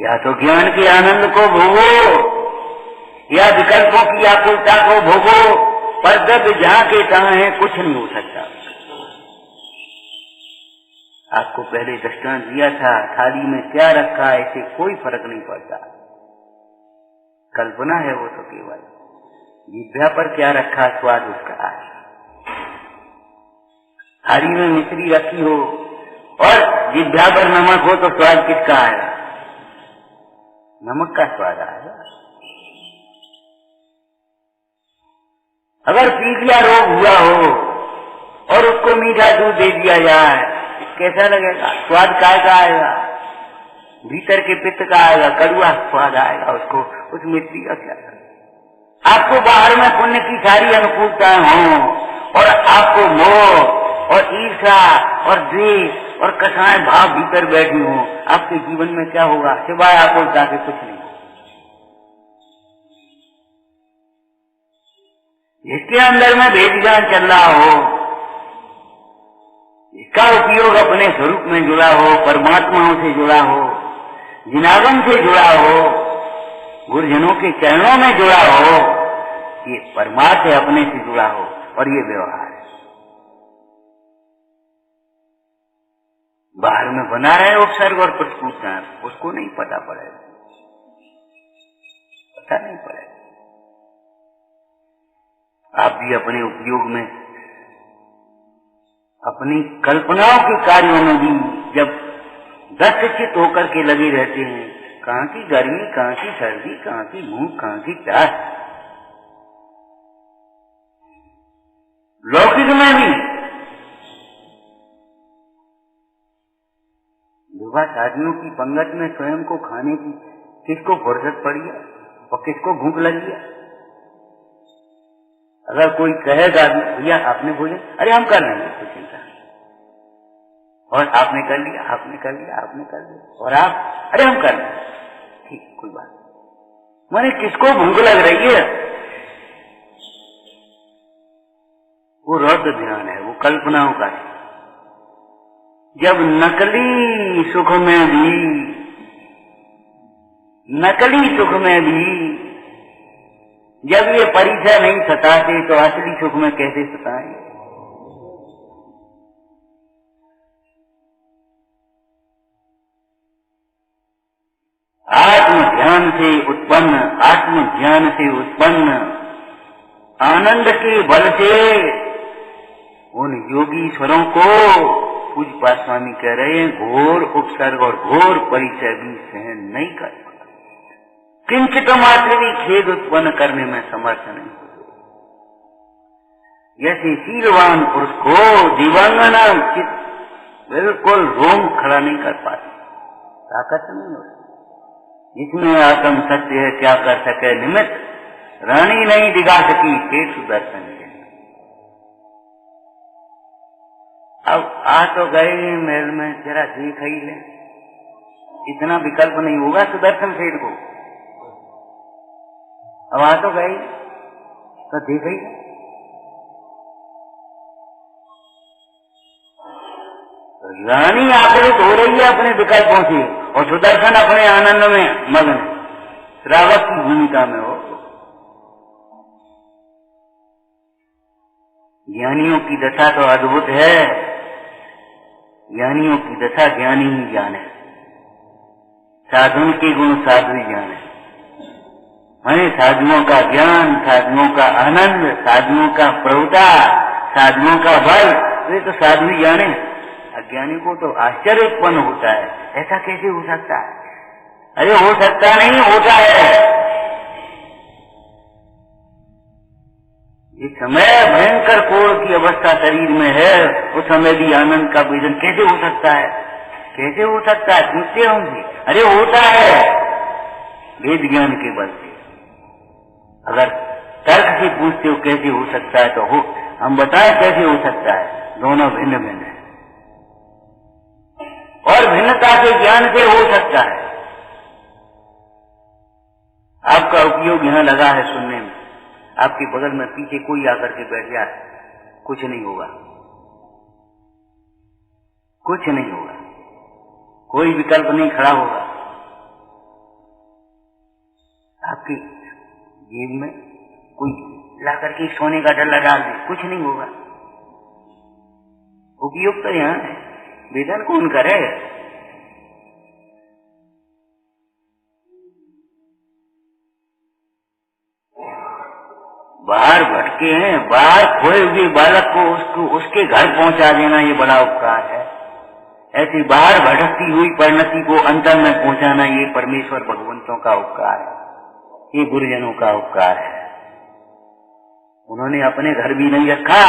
या तो ज्ञान के आनंद को भोगो या विकल्पों की आकुलता को भोगो, पर जब जहां के तहां है कुछ नहीं हो सकता। आपको पहले दृष्टांत दिया था, थाली में क्या रखा है इससे कोई फर्क नहीं पड़ता, कल्पना है वो तो केवल। जिह्वा पर क्या रखा, स्वाद उसका है। थाली में मिश्री रखी हो और जिह्वा पर नमक हो तो स्वाद किसका आएगा? नमक का स्वाद आएगा। अगर पीलिया रोग हुआ हो और उसको मीठा दूध दे दिया जाए, कैसा लगेगा? स्वाद काय का आएगा? भीतर के पित्त का आएगा, कड़वा स्वाद आएगा उसको, उस मिट्टी का क्या। आपको बाहर में पुण्य की सारी अनुकूलताएं हों और आपको मोह और ईर्ष्या और द्वेष और कसाय भाव भीतर बैठी हो, आपके जीवन में क्या होगा? सिवाय आकुलता के कुछ नहीं। जिसके अंदर में भेद ज्ञान चल रहा हो, इसका उपयोग अपने स्वरूप में जुड़ा हो, परमात्माओं से जुड़ा हो, जिनागम से जुड़ा हो, गुरुजनों के चरणों में जुड़ा हो, ये परमार्थ है, अपने से जुड़ा हो, और ये व्यवहार है। बाहर में बना रहे उपसर्ग और प्रतिपूर्ता, उसको नहीं पता पड़ेगा, पता नहीं पड़ेगा। आप भी अपने उपयोग में, अपनी कल्पनाओं के कार्यों में भी जब दस्तचित होकर के लगे रहते हैं, कहाँ की गर्मी, कहाँ की सर्दी, कहाँ की भूख, कहाँ की प्यास। लौकिक में भी विवाह शादियों की पंगत में स्वयं को खाने की किसको फुर्सत पड़ी है और किसको भूख लगी है? अगर कोई कहेगा भैया आपने भोजन, अरे हम कर लेंगे, कोई चिंता नहीं। और आपने कर लिया, आपने कर लिया, आपने कर लिया, और आप अरे हम कर लेंगे, ठीक कोई बात नहीं। माने किसको भूख लग रही है? वो रौद्र ध्यान है, वो कल्पनाओं का है। जब नकली सुख में भी जब ये परिचय नहीं सताते तो असली सुख में कैसे सताएं? आत्म ज्ञान से उत्पन्न आनंद के बल से उन योगीश्वरों को पूज्य स्वामी कह रहे हैं घोर उपसर्ग और घोर परिचय भी सहन नहीं कर पाता, किंचित मात्र भी खेद उत्पन्न करने में समर्थ नहीं होते। जैसे शीलवान पुरुष को दिव्यांगना बिल्कुल रोम खड़ा नहीं कर पाती, ताकत नहीं होती। जिसमें आत्म सत्य है क्या कर सके निमित्त, रानी नहीं दिखा सकी ठेठ सुदर्शन के। अब आ तो गए महल में, जरा देख ही ले, इतना विकल्प नहीं होगा सुदर्शन सेठ को। अब आ तो गए तो देख ही ले। रानी आकृत हो रही है अपने विकल्पों से और सुदर्शन अपने आनंद में मग्न, श्रावक की भूमिका में हो। ज्ञानियों की दशा तो अद्भुत है, ज्ञानियों की दशा ज्ञानी ही ज्ञान है, साधुओं के गुण साधु ही ज्ञान है। हमें साधुओं का ज्ञान, साधुओं का आनंद, साधुओं का प्रभुता, साधुओं का बल, वे तो साधु ही ज्ञान है। अज्ञानी को तो आश्चर्य उत्पन्न होता है, ऐसा कैसे हो सकता है? अरे हो सकता नहीं, होता है। इस समय भयंकर कोढ़ की अवस्था शरीर में है, उस समय भी आनंद का विजन कैसे हो सकता है? कैसे हो सकता है? पूछते होंगे। अरे होता है वेद ज्ञान के बल से। अगर तर्क से पूछते हो कैसे हो सकता है तो हो, हम बताएं कैसे हो सकता है। दोनों भिन्न भिन्न है और भिन्नता के ज्ञान से हो सकता है। आपका उपयोग यहाँ लगा है सुनने में, आपके बगल में पीछे कोई आकर के बैठ जाए, कुछ नहीं होगा, कुछ नहीं होगा, कोई विकल्प नहीं खड़ा होगा। आपकी जेब में कोई लाकर के सोने का डल्ला डाल दे, कुछ नहीं होगा। उपयोग तो यहाँ है, वेदन कौन करे? बाहर भटके हैं, बाहर खोए हुए बालक को उसके घर पहुंचा देना ये बड़ा उपकार है। ऐसी बाहर भटकती हुई परिणति को अंतर में पहुंचाना ये परमेश्वर भगवंतों का उपकार है, ये गुरुजनों का उपकार है। उन्होंने अपने घर भी नहीं रखा,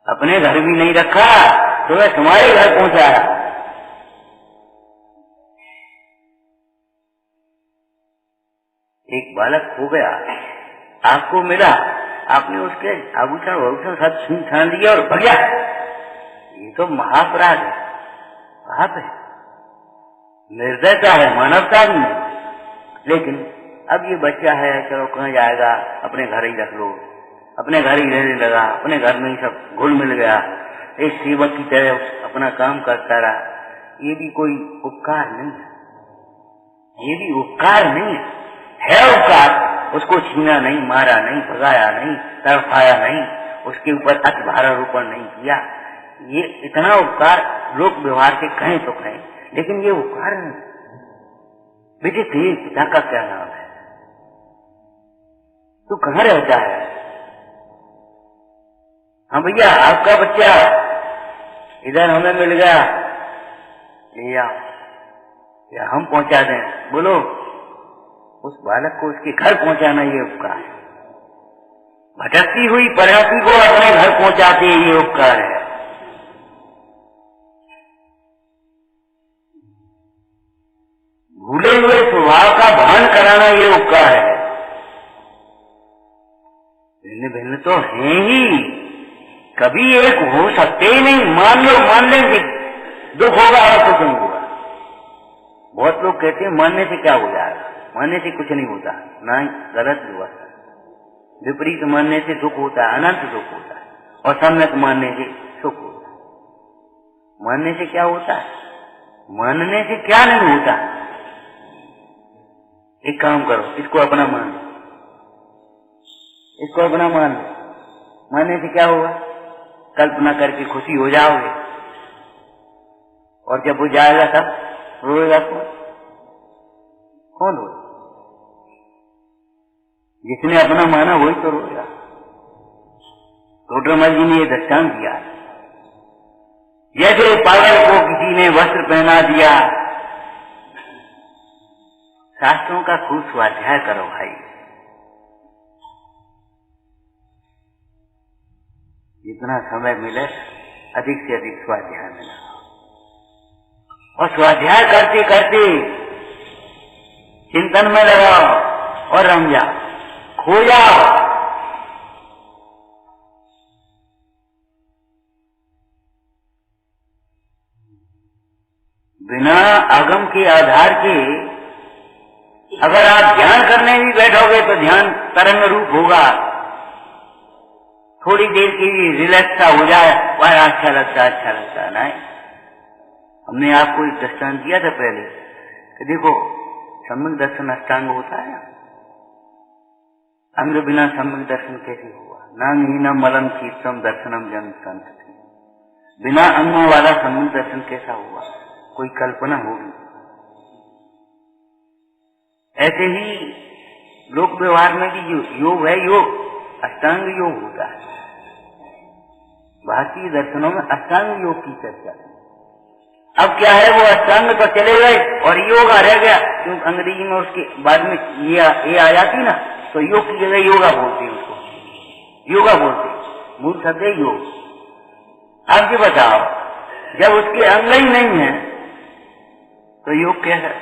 अपने घर भी नहीं रखा तो वह तुम्हारे घर पहुंचाया। एक बालक खो गया, आपको मिला, आपने उसके आभूषण वभूषण सब छीन छान दिया और भग गया। ये तो महापराध है, पाप है, निर्दयता है, मानवता भी नहीं। लेकिन अब ये बच्चा है, चलो कहाँ जाएगा, अपने घर ही रख लो, अपने घर ही रहने लगा, अपने घर में ही सब घुल मिल गया, एक सेवक की तरह अपना काम करता रहा। ये भी कोई उपकार नहीं है, ये भी उपकार नहीं है उपकार। उसको छीना नहीं, मारा नहीं, भगाया नहीं, तड़पाया नहीं, उसके ऊपर अतिभारारोपण नहीं किया। ये इतना उपकार लोक व्यवहार से कहें तो कहें, लेकिन ये उपकार नहीं। बेटे तेरे पिता का क्या नाम है, तू कहाँ रहता है? हाँ भैया आपका बच्चा इधर हमें मिल गया, या हम पहुंचा दें? बोलो। उस बालक को उसके घर पहुंचाना ये उपकार है। भटकती हुई परिणति को अपने घर पहुंचाते ये उपकार है। भूले हुए स्वभाव का भान कराना ये उपकार है। भिन्न भिन्न तो है ही, कभी एक हो सकते ही नहीं। मान लो, मान लेंगे दुख होगा और कुछ नहीं होगा। बहुत लोग कहते हैं मानने से क्या हो जाएगा, मानने से कुछ नहीं होता। नहीं, गलत हुआ। विपरीत मानने से दुख होता है, अनंत दुख होता है, और सम्यक मानने से सुख होता है। मानने से क्या होता है? मानने से क्या नहीं होता। एक काम करो, इसको अपना मान लो, इसको अपना मान लो। मानने से क्या होगा? कल्पना करके खुशी हो जाओगे, और जब वो जाएगा तब रोएगा कौन? कौन रोएगा? जिसने अपना माना वही तो रोएगा। टोडरमल जी ने ये दृष्टांत दिया, जैसे पागल को किसी ने वस्त्र पहना दिया। शास्त्रों का खूब स्वाध्याय करो भाई, जितना समय मिले अधिक से अधिक स्वाध्याय में लगाओ, और स्वाध्याय करते करते चिंतन में लगाओ और रम जाओ, खो जाओ। बिना आगम के आधार के अगर आप ध्यान करने भी बैठोगे तो ध्यान तरंग रूप होगा। थोड़ी देर के लिए रिलैक्स सा हो जाए, वह अच्छा लगता नहीं। हमने आपको एक दृष्टांत दिया था पहले कि देखो, सम्यक दर्शन अष्टांग होता है ना, अंग बिना सम्यक दर्शन कैसे हुआ? नांगहीनम मलम शीतम दर्शनम जन संत। बिना अंगों वाला सम्यक दर्शन कैसा हुआ? कोई कल्पना होगी। ऐसे ही लोक व्यवहार में भी योग है, योग अष्टांग योग होता है। भारतीय दर्शनों में अष्टांग योग की चर्चा है। अब क्या है, वो अष्टांग तो चले गए और योग आ रह गया, क्योंकि अंग्रेजी में उसके बाद में ये आ जाती ना, तो योग की जगह योगा बोलते हैं उसको, योगा बोलते हैं, मूल शब्द है योग। आप ये बताओ, जब उसके अंग ही नहीं है तो योग क्या है?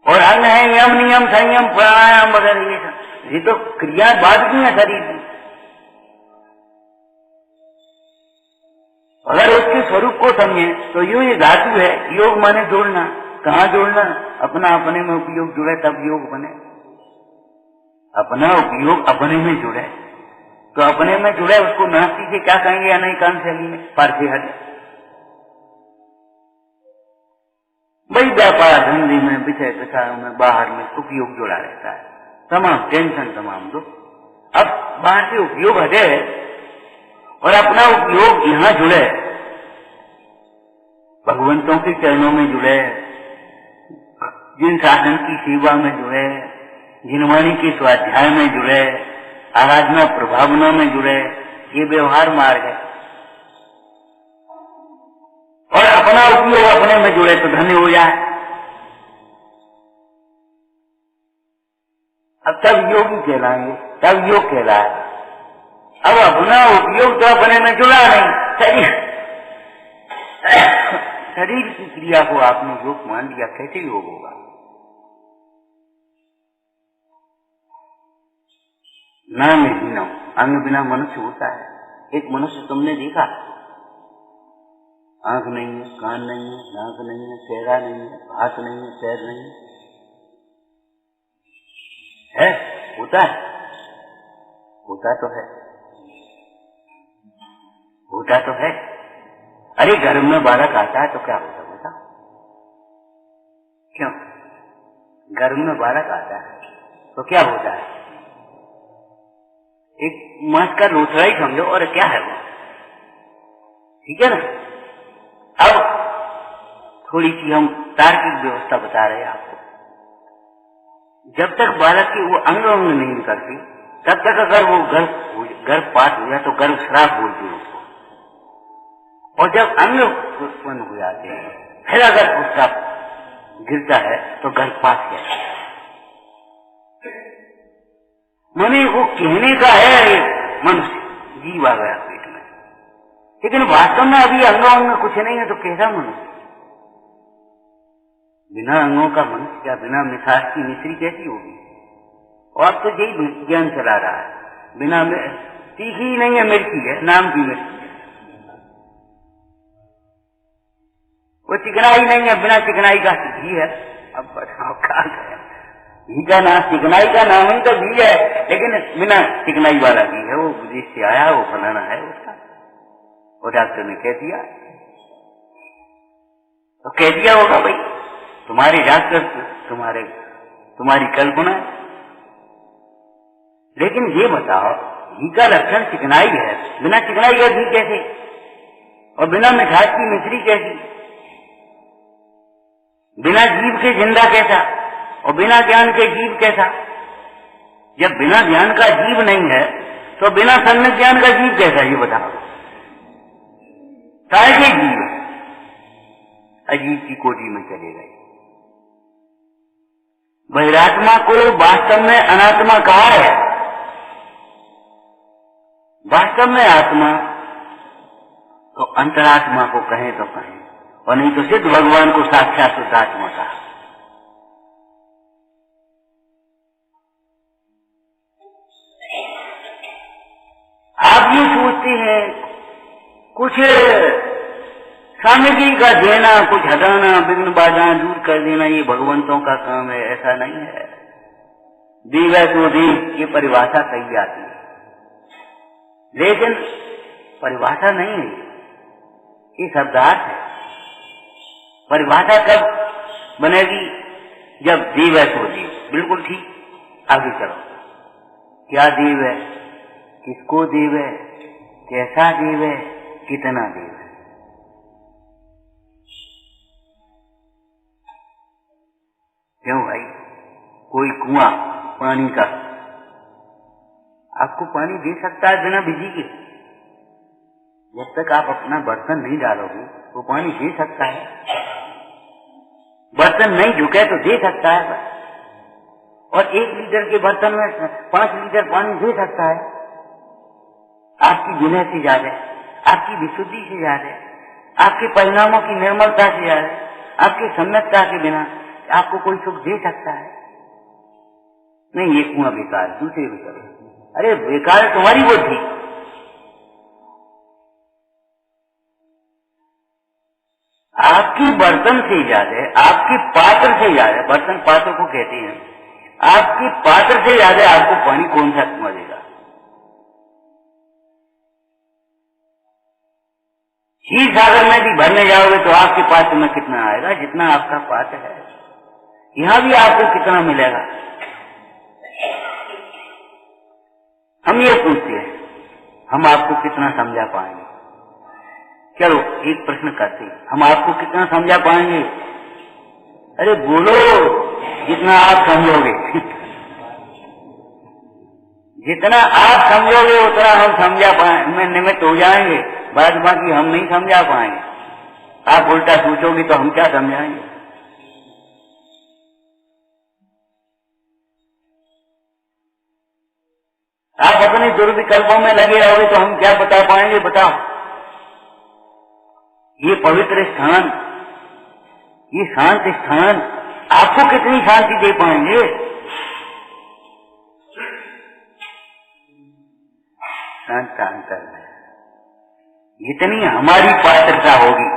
और अंग है यम नियम संयम प्राणायाम वगैरह, ये तो क्रिया बाद की है शरीर की। अगर उसके स्वरूप को समझे तो ये धातु है। योग माने जोड़ना। कहाँ जोड़ना? अपना अपने में उपयोग जुड़े तब योग बने। अपना उपयोग अपने में जुड़े तो अपने में जुड़े, उसको नास्ती से क्या कहेंगे? या नहीं कान शैली में पारसी हट भाई, व्यापार धंधे में, विषय प्रसारों में, बाहर में उपयोग जुड़ा रहता है, तमाम टेंशन, तमाम दुख। अब बाहर से उपयोग हटे और अपना उपयोग यहाँ जुड़े, भगवंतों के चरणों में जुड़े, जिन साधन की सेवा में जुड़े, जिनवाणी के स्वाध्याय में जुड़े, आराधना प्रभावना में जुड़े, ये व्यवहार मार्ग है। और अपना उपयोग अपने में जुड़े तो धन्य हो जाए। अब तब योगी कहलाएंगे, तब योग कहलाए। अब अपना उपयोग तो अपने में जुड़ा नहीं, शरीर की क्रिया को आपने योग मान लिया, कैसे योग होगा? नाम हीनम, अंग बिना मनुष्य होता है। एक मनुष्य तुमने देखा? आंख नहीं है, कान नहीं है, नाक नहीं है, चेहरा नहीं है, हाथ नहीं है, पैर नहीं है, होता है? होता तो है, होता तो है। अरे घर में बालक आता है तो क्या होता बता? क्यों? घर में बालक आता है तो क्या होता है? एक मांस का लोथड़ा ही समझो, और क्या है वो, ठीक है ना? अब थोड़ी सी हम तार्किक व्यवस्था बता रहे हैं आपको। जब तक बालक की वो अंग नहीं निकलती, तब तक अगर वो गर्भपात हो जाए तो गर्भ श्राप बोलती है उसको। और जब अंग उत्पन्न हो जाते हैं, फिर अगर उसका गिरता है तो गर्भपात कहते हैं। मैंने वो कहने का है मनुष्य जीव आ गया पेट में, लेकिन वास्तव में अभी अंग कुछ नहीं है, तो कैसा मनुष्य? बिना अंगों का मनुष्य क्या? बिना मिठास की मिश्री कैसी होगी? और अब तो यही ज्ञान चला रहा है, बिना तीखी ही नहीं है, मिर्ची है, नाम की मिर्ची है। वो चिकनाई नहीं है, बिना चिकनाई का घी है। अब बताओ क्या करें? घी का नाम, चिकनाई का नाम ही तो घी है, लेकिन बिना चिकनाई वाला घी है, वो विदेश से आया, वो फलाना है उसका, वो डॉक्टर ने कह दिया, तो कह दिया होगा भाई, तुम्हारे डॉक्टर तुम्हारी कल्पना। लेकिन ये बताओ, घी का लक्षण चिकनाई है, बिना चिकनाई का घी कैसे, और बिना मिठास की मिश्री कैसी, बिना जीव के जिंदा कैसा, और बिना ज्ञान के जीव कैसा? जब बिना ज्ञान का जीव नहीं है तो बिना सम्यक ज्ञान का जीव कैसा, ये बताओ। सारे जीव अजीब की कोटि में चले गए। बहिरात्मा को वास्तव में अनात्मा कहा है। वास्तव में आत्मा तो अंतरात्मा को कहें तो कहें, और नहीं तो सिद्ध भगवान को साक्षात शुद्ध आत्मा कहा। आप ये सोचते हैं कुछ सामग्री का देना, कुछ हटाना, विघ्न बाधा दूर कर देना, ये भगवंतों का काम है, ऐसा नहीं है। देव है तो देव, ये परिभाषा कही जाती है, लेकिन परिभाषा नहीं है, ये शब्दार्थ है। परिभाषा कब बनेगी? जब देव है तो देव, बिल्कुल ठीक। आगे चलो, क्या देव है, किसको देव है, कैसा देव है, कितना देव है। क्यों भाई, कोई कुआं पानी का आपको पानी दे सकता है बिना बिजली के? जब तक आप अपना बर्तन नहीं डालोगे वो पानी दे सकता है। बर्तन नहीं झुके तो दे सकता है, और 1 लीटर के बर्तन में 5 लीटर पानी दे सकता है। आपकी विनय से ज्यादा, आपकी विशुद्धि से ज्यादा, आपके परिणामों की निर्मलता से ज्यादा, आपकी सम्यकता के बिना आपको कोई सुख दे सकता है? नहीं, ये कुआं बेकार, दूसरे भी करो। अरे बेकार है तुम्हारी बुद्धि। आपकी बर्तन से ज्यादा, आपके पात्र से ज्यादा, बर्तन पात्र को कहते हैं, आपके पात्र से ज्यादा आपको पानी कौन सा कुआं देगा? क्षीर सागर में भी भरने जाओगे तो आपके पात्र में कितना आएगा? जितना आपका पात्र है। यहां भी आपको कितना मिलेगा? हम ये पूछते हैं, हम आपको कितना समझा पाएंगे? चलो एक प्रश्न करते हैं, हम आपको कितना समझा पाएंगे? अरे बोलो, जितना आप समझोगे। जितना आप समझोगे उतना हम समझा पाएंगे, निमित्त हो जाएंगे। बाद बाकी हम नहीं समझा पाएंगे। आप उल्टा सोचोगे तो हम क्या समझाएंगे? आप अपने दुर्विकल्पों में लगे रहोगे तो हम क्या बता पाएंगे? बताओ। ये पवित्र स्थान, ये शांत स्थान आपको कितनी शांति दे पाएंगे? शांत अंतर है। जितनी हमारी पात्रता होगी,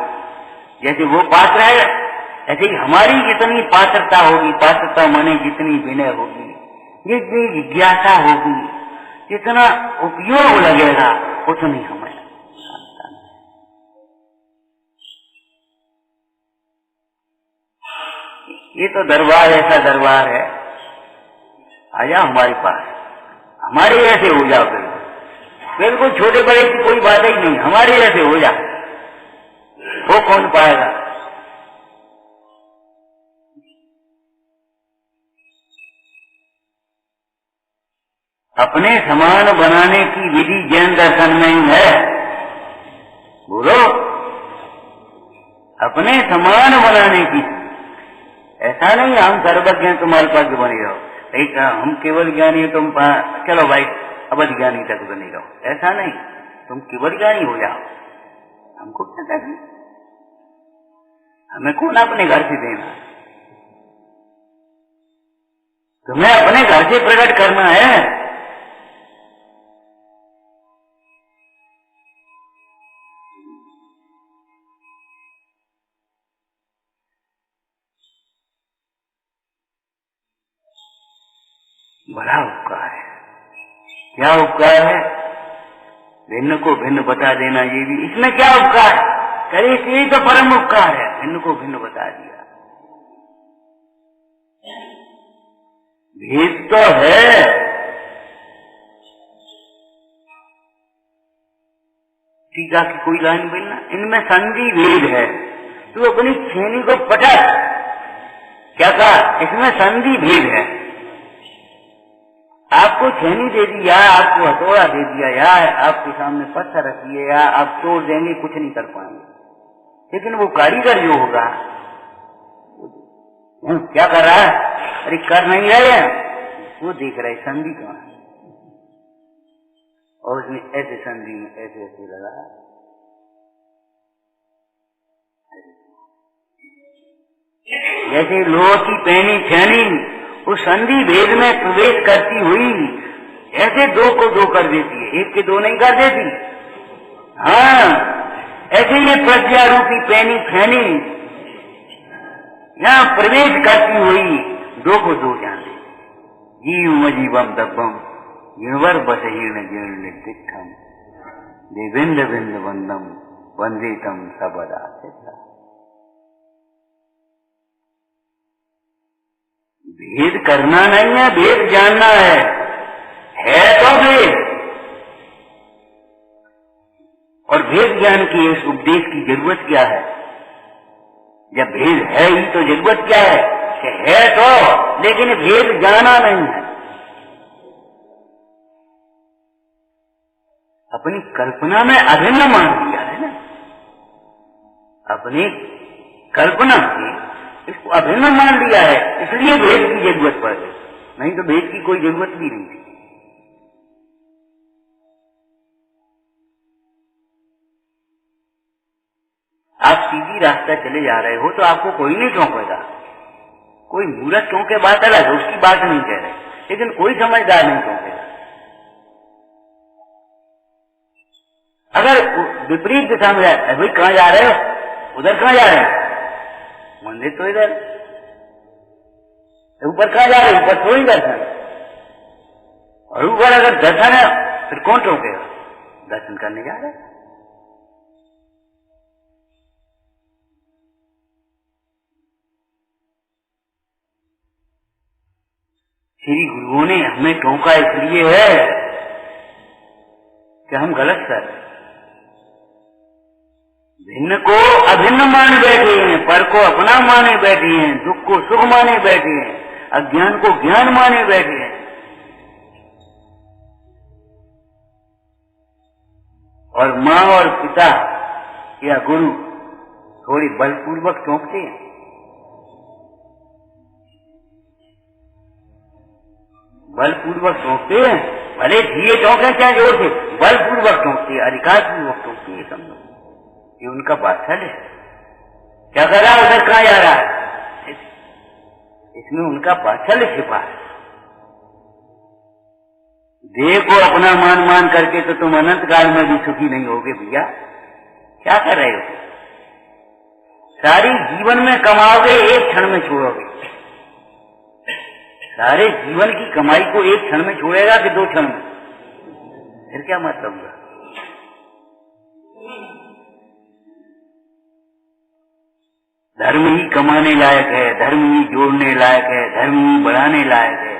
जैसे वो पात्र है, ऐसे ही हमारी जितनी पात्रता होगी, पात्रता माने जितनी विनय होगी, जितनी जिज्ञासा होगी, जितना उपयोग लगेगा, उतनी हमें ये तो दरबार, ऐसा दरबार है। आ जाओ हमारे पास, हमारे जैसे हो जाओ। बिल्कुल छोटे बड़े की कोई बात ही नहीं, हमारे जैसे हो जाओ। वो कौन पाएगा? अपने समान बनाने की विधि जैन दर्शन में ही है। बोलो, अपने समान बनाने की। ऐसा नहीं हम सर्वज्ञ तुम्हारे पास बने रहो, एक हम केवल ज्ञानी तुम चलो भाई अवध ज्ञानी तक बने रहो, ऐसा नहीं। तुम केवल ज्ञानी हो जाओ, हमको क्या चाहिए? हमें कौन अपने घर से देना? तुम्हें अपने घर से प्रकट करना है। बड़ा उपकार है। क्या उपकार है? भिन्न को भिन्न बता देना, ये भी इसमें क्या उपकार है? करे यही तो परम उपकार है, भिन्न को भिन्न बता दिया। भेद तो है, टीका की कोई लाइन बोलना, इनमें संधि भेद है। तू अपनी छेनी को पटक, क्या कहा? इसमें संधि भेद है। आपको छेनी दे दी या आपको हथौड़ा दे दिया या आपके सामने पत्थर रख दिए या आप तोड़ देंगे, कुछ नहीं कर पाएंगे। लेकिन वो कारीगर जो होगा क्या कर रहा है? अरे कर नहीं रहे, वो देख रहे संधि कहाँ है, और उसने ऐसे संधि में ऐसे ऐसे लगा। जैसे लोह की पहनी छेनी उस संधि भेद में प्रवेश करती हुई ऐसे दो को दो कर देती है, एक के दो नहीं कर देती। हाँ, ऐसे ये प्रज्ञा रूपी पहनी छेनी यहाँ प्रवेश करती हुई दो को दो जान देती। जीव जीवम दब्बम गिणवर बस हीर्ण जीर्ण तिष्ठम देवेंद्र बिंद वंदम वंदितम सबदा। भेद करना नहीं है, भेद जानना है तो भेद। और भेद ज्ञान की इस उपदेश की जरूरत क्या है? जब भेद है ही तो जरूरत क्या है? कि है तो, लेकिन भेद जाना नहीं है। अपनी कल्पना में अभिन्न मान लिया है ना, अपनी कल्पना से इसको अभिन्न मान लिया है, इसलिए भेद की जरूरत पड़ गई, नहीं तो भेद की कोई जरूरत भी नहीं थी। आप सीधी रास्ता चले जा रहे हो तो आपको कोई नहीं टोकेगा। कोई मूर्ख टोके बात अलग, उसकी बात नहीं कह रहे, लेकिन कोई समझदार नहीं टोकेगा। अगर विपरीत दिशा में जाए, भाई कहाँ जा रहे हो? उधर कहाँ जा रहे हो? मंदिर तो इधर। ऊपर कहाँ जा रहे हो? ऊपर थोड़ी दर्शन। और ऊपर अगर दर्शन है फिर कौन टोकेगा? दर्शन करने जा रहे। श्री गुरुओं ने हमें टोका इसलिए है कि हम गलत कर रहे, भिन्न को अभिन्न मान बैठे हैं, पर को अपना माने बैठे हैं, दुख को सुख माने बैठे हैं, अज्ञान को ज्ञान माने बैठे हैं। और माँ और पिता या गुरु थोड़ी बलपूर्वक टोकते हैं। बलपूर्वक टोकते हैं, भले धीरे टोके चाहे जोर से, बलपूर्वक टोकते, अधिकार पूर्वक टोकते। समझो ये उनका वात्सल्य है। क्या कर रहा है? उधर कहाँ जा रहा है? इसमें उनका वात्सल्य छिपा है। देह को अपना मान मान करके तो तुम अनंत काल में भी सुखी नहीं होगे भैया। क्या कर रहे हो? सारी जीवन में कमाओगे, एक क्षण में छोड़ोगे। सारे जीवन की कमाई को एक क्षण में छोड़ेगा कि 2 क्षण में? फिर क्या मतलब हुआ? धर्म ही कमाने लायक है, धर्म ही जोड़ने लायक है, धर्म ही बढ़ाने लायक है।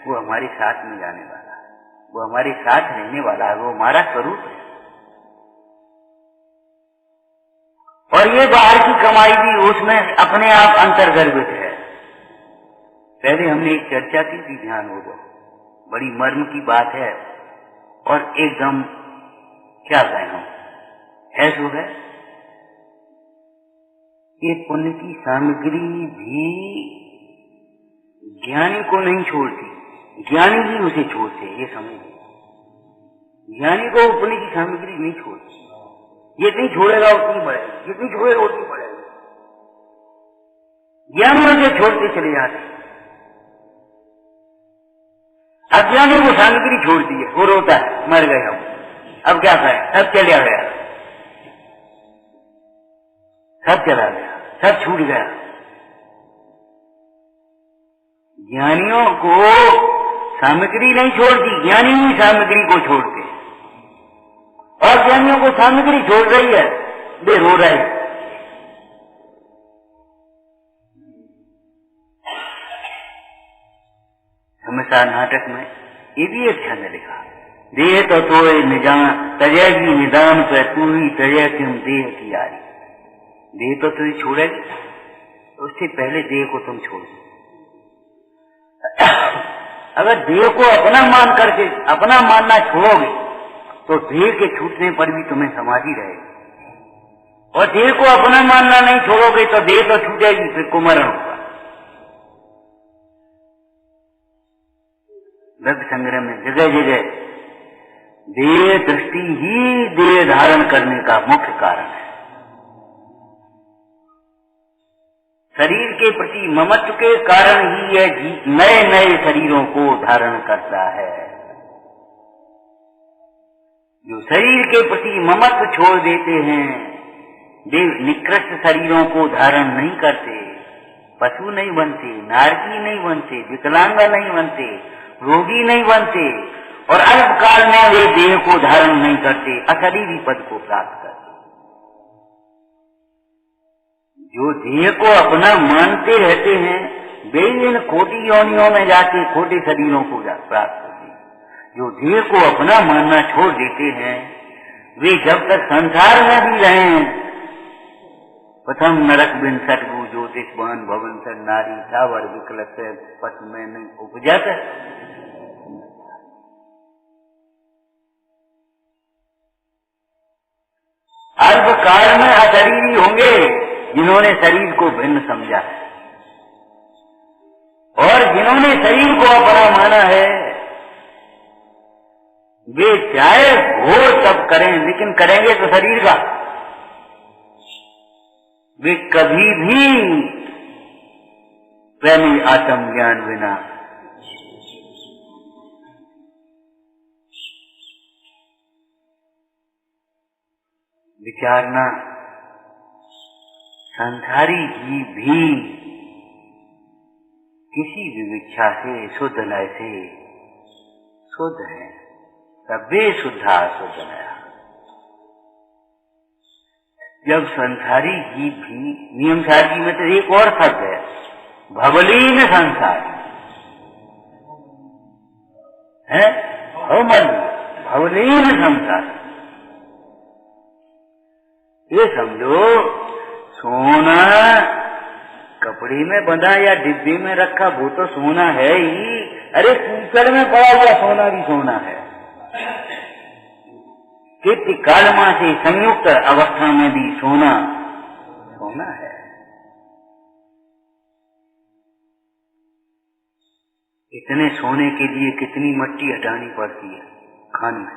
वो हमारे साथ में जाने वाला है, वो हमारे साथ रहने वाला है, वो हमारा स्वरूप है। और ये बाहर की कमाई भी उसमें अपने आप अंतर्गर्भित है। पहले हमने एक चर्चा की थी, ध्यान होगा, बड़ी मर्म की बात है और एकदम क्या कहें हम, है सो है। ये पुण्य की सामग्री भी ज्ञानी को नहीं छोड़ती, ज्ञानी ही उसे छोड़ते। ये समझ, ज्ञानी को पुण्य की सामग्री नहीं छोड़ती। जितनी छोड़ेगा उतनी बढ़ेगी, जितनी छोड़ेगा उतनी बढ़ेगी। ज्ञानी उसे छोड़ते चले जाते। अज्ञानी को सामग्री छोड़ दी है, वो रोता है, मर गए हम, अब क्या करें? सब चला गया, सब चला गया, सब छूट गया। ज्ञानियों को सामग्री नहीं छोड़ती, ज्ञानी ही सामग्री को छोड़ते हैं। और ज्ञानियों को सामग्री छोड़ रही है, वे रो रहे हैं। हमेशा नाटक में ये भी एक छंद लिखा, देह तो निजान तजेगी निदान पे तू ही तजे तुम देह की यारी। देह तो तुझे छोड़ेगी, तो उससे पहले देह को तुम छोड़ दो। अगर देह को अपना मान करके अपना मानना छोड़ोगे तो देह के छूटने पर भी तुम्हें समाधि रहेगी, और देह को अपना मानना नहीं छोड़ोगे तो देह तो छूटेगी, फिर कुमरण होगा। दर्द संग्रह में जगह जगह देह दृष्टि ही देह धारण करने का मुख्य कारण है। शरीर के प्रति ममत्व के कारण ही यह नए नए शरीरों को धारण करता है। जो शरीर के प्रति ममत्व छोड़ देते हैं वे निकृष्ट शरीरों को धारण नहीं करते, पशु नहीं बनते, नारकी नहीं बनते, विकलांग नहीं बनते, रोगी नहीं बनते, और अल्पकाल में वे देह को धारण नहीं करते, अशरीरी पद को प्राप्त करते। जो देह को अपना मानते रहते हैं वे इन खोटी योनियों में जाके खोटे शरीरों को प्राप्त करते हैं। जो देह को अपना मानना छोड़ देते हैं वे जब तक संसार में भी रहें, प्रथम नरक बिन सटगु ज्योतिषवान भवन सर नारी सावर विकलत पथ में नहीं उपजत। अल्पकाल में अशरीरी होंगे जिन्होंने शरीर को भिन्न समझा है, और जिन्होंने शरीर को अपना माना है वे चाहे घोर तप करें लेकिन करेंगे तो शरीर का। वे कभी भी प्रेमी आत्म ज्ञान बिना विचारना, संसारी जीव भी किसी विविक्षा से शुद्ध नय से शुद्ध है, तबे शुद्धा शुद्ध नया। जब संसारी जीव भी, नियम सारगी में तो एक और शब्द है भवलीन संसार है, भवलीन संसार। ये समझो सोना कपड़े में बंधा या डिब्बे में रखा वो तो सोना है ही, अरे कीचड़ में पड़ा हुआ सोना भी सोना है। कित कालमा से संयुक्त अवस्था में भी सोना सोना है। इतने सोने के लिए कितनी मट्टी हटानी पड़ती है खान में,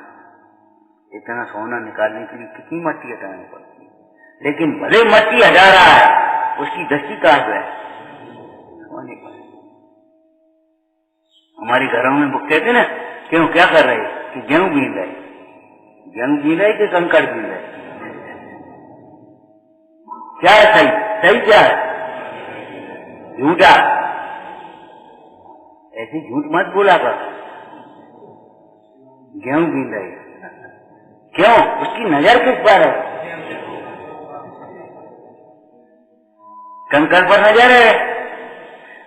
इतना सोना निकालने के लिए कितनी मट्टी हटानी पड़ती है, लेकिन भले मट्टी हटा रहा है उसकी दस्ती काट रहा है सोने पर। हमारे घरों में वो कहते ना क्यों क्या कर रहे कि गेहूं बीन रहे, गेहूं बीन रहे कि कंकड़ बीन रहे, क्या है सही? सही क्या है? झूठा। ऐसी झूठ मत बोला कर। गेहूं बीन रहे क्यों? उसकी नजर किस पर है? कंकड़ पर नजर है।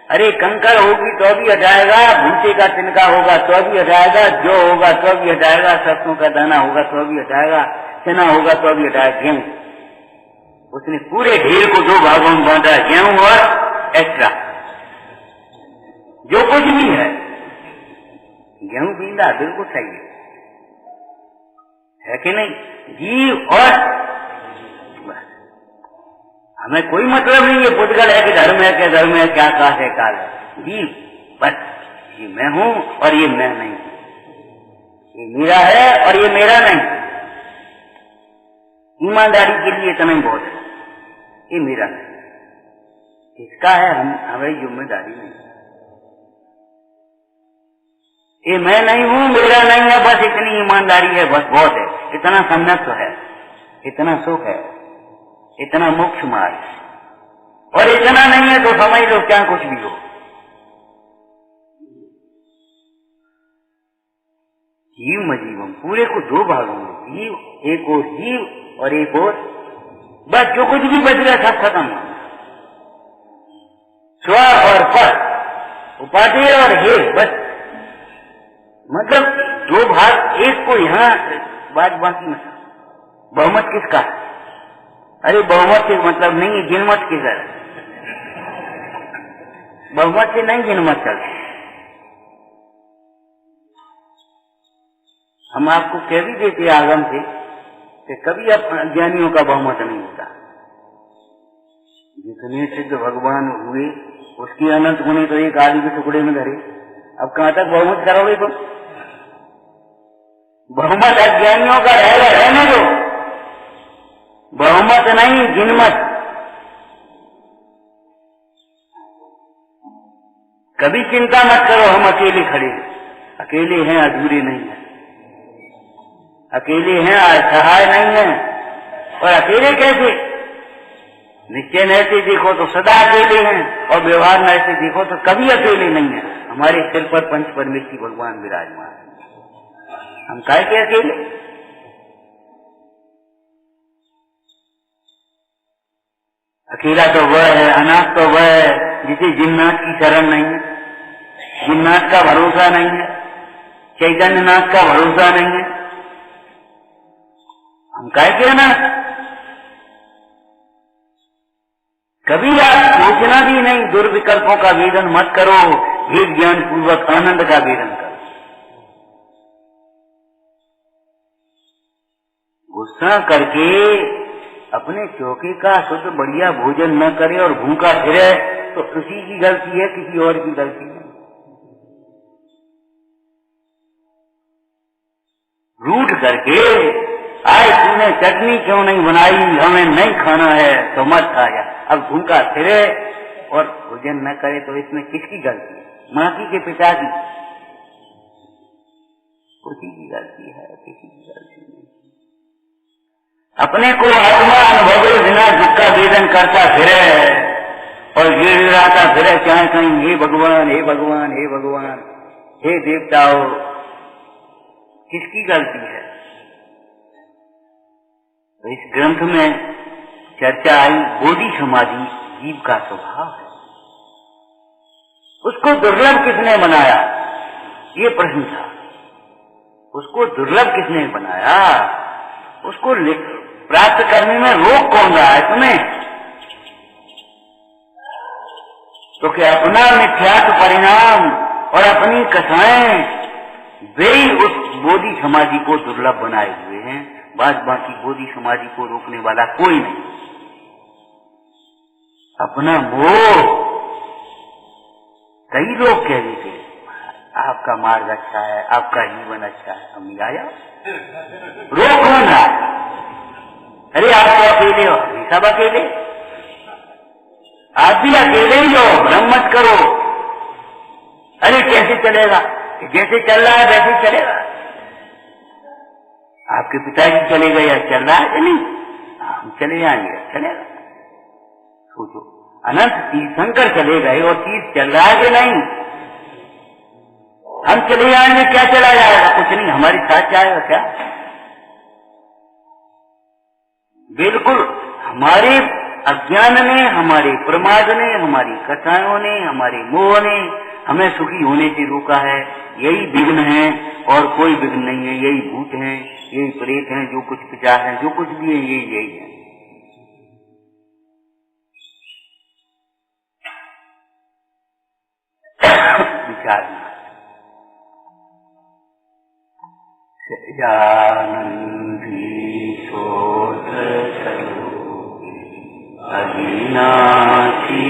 अरे कंकड़ होगी तो भी हटाएगा, भूसे का तिनका होगा तो भी हटाएगा, जो होगा तो भी हटाएगा, सरसों का दाना होगा तो भी हटाएगा, चना होगा तो भी हटाएगा। गेहूं उसने पूरे ढेर को दो भागों में बांटा, गेहूं और एक्स्ट्रा जो कुछ भी है। गेहूं बींदा बिल्कुल सही है कि नहीं? जीव और हमें कोई मतलब नहीं है पुद्गल है कि धर्म है, क्या धर्म है, क्या काश है, काल है। जीव बस ये मैं हूं और ये मैं नहीं, ये मेरा है और ये मेरा नहीं। ईमानदारी के लिए इतना ही बहुत है, ये मेरा नहीं, इसका है, हमारी जिम्मेदारी नहीं। ये मैं नहीं हूं, मेरा नहीं है, बस इतनी ईमानदारी है, बस बहुत है। इतना संन्यास है, इतना सुख है, इतना मोक्ष मार्ग, और इतना नहीं है तो समझ लो क्या कुछ भी हो। जीव मजीवम, पूरे को दो भागों में, जीव एक और जीव और एक और, बस जो कुछ भी बच गया सब खत्म। स्व और पर, उपाधि और हे, बस मतलब दो भाग, एक को यहाँ बाद बाकी में। बहुमत किसका? अरे बहुमत से मतलब नहीं है, गिनमत किधर? बहुमत से नहीं गिनमत चलती। हम आपको कह भी देते आगम से कि कभी अज्ञानियों का बहुमत नहीं होता। जितने सिद्ध भगवान हुए उसकी अनंत गुणे तो एक आदि के टुकड़े में धरे, अब कहां तक बहुमत करोगे तुम? बहुमत अज्ञानियों का रहने दो, बहुमत नहीं गिनमत। कभी चिंता मत करो हम अकेले खड़े हैं, अकेले हैं, अधूरे नहीं हैं, अकेले हैं, असहाय नहीं हैं। और अकेले कैसे? निश्चय न ऐसे देखो तो सदा अकेले हैं, और व्यवहार न ऐसे देखो तो कभी अकेले नहीं है। हमारे सिर पर पंच परमेश्वरी भगवान विराजमान, हम काहे के अकेले? अकेला तो वह है, अनाथ तो वह है जिसे जिन्नाथ की शरण नहीं है, जिन्नाथ का भरोसा नहीं है, चैतन्यनाथ का भरोसा नहीं है। हम काहे के अनाथ? कभी आप सोचना भी नहीं, दुर्विकल्पों का वेदन मत करो, एक ज्ञान पूर्वक आनंद का वेदन करो। गुस्सा करके अपने चौके का शुद्ध बढ़िया भोजन न करे और भूखा फिरे तो उसी की गलती है, किसी और की गलती नहीं। रूठ करके आए तूने चटनी क्यों नहीं बनाई, हमें नहीं खाना है तो मत खाया, अब भूखा फिरे और भोजन न करे तो इसमें किसकी गलती है? माँ की के पिता की? उसी की गलती है, किसी की गलती नहीं। अपने को आत्मा अनुभव बिना दुख का वेदन करता फिरे और गिड़गिड़ाता फिरे चाहे कहीं, हे भगवान हे भगवान हे भगवान हे देवताओं, किसकी गलती है? तो इस ग्रंथ में चर्चा आई बोधि समाधि जीव का स्वभाव है। उसको दुर्लभ किसने बनाया, ये प्रश्न था। उसको दुर्लभ किसने बनाया? उसको प्राप्त करने में रोक कौन रहा है तुम्हें? तो क्या अपना मिथ्यात्व परिणाम और अपनी कथाएं वे ही उस बोधि समाधि को दुर्लभ बनाए हुए हैं, बाद बाकी बोधि समाधि को रोकने वाला कोई नहीं। अपना मोह, कई लोग कह देते आपका मार्ग अच्छा है, आपका जीवन अच्छा है, हम नहीं आया, रोक कौन रहा? अरे आप तो अकेले हो, सब अकेले, आप भी अकेले ही हो, भ्रम मत करो। अरे कैसे चलेगा? जैसे चल रहा है वैसे चलेगा। आपके पिताजी चले गए या चल रहा है कि नहीं? हम चले जाएंगे, चलेगा। सोचो, अनंत तीर्थंकर चले गए और तीर्थ चल रहा है कि नहीं? हम चले जाएंगे, क्या चला जाएगा? कुछ नहीं, हमारे साथ जाएगा क्या? बिल्कुल, हमारे अज्ञान ने, हमारे प्रमाद ने, हमारी कथाओं ने, हमारे मोह ने हमें सुखी होने से रोका है। यही विघ्न है और कोई विघ्न नहीं है। यही भूत हैं, यही प्रेत हैं, जो कुछ पिचार हैं, जो कुछ भी है यही है। विचारना जानंदी सोच अविनाशी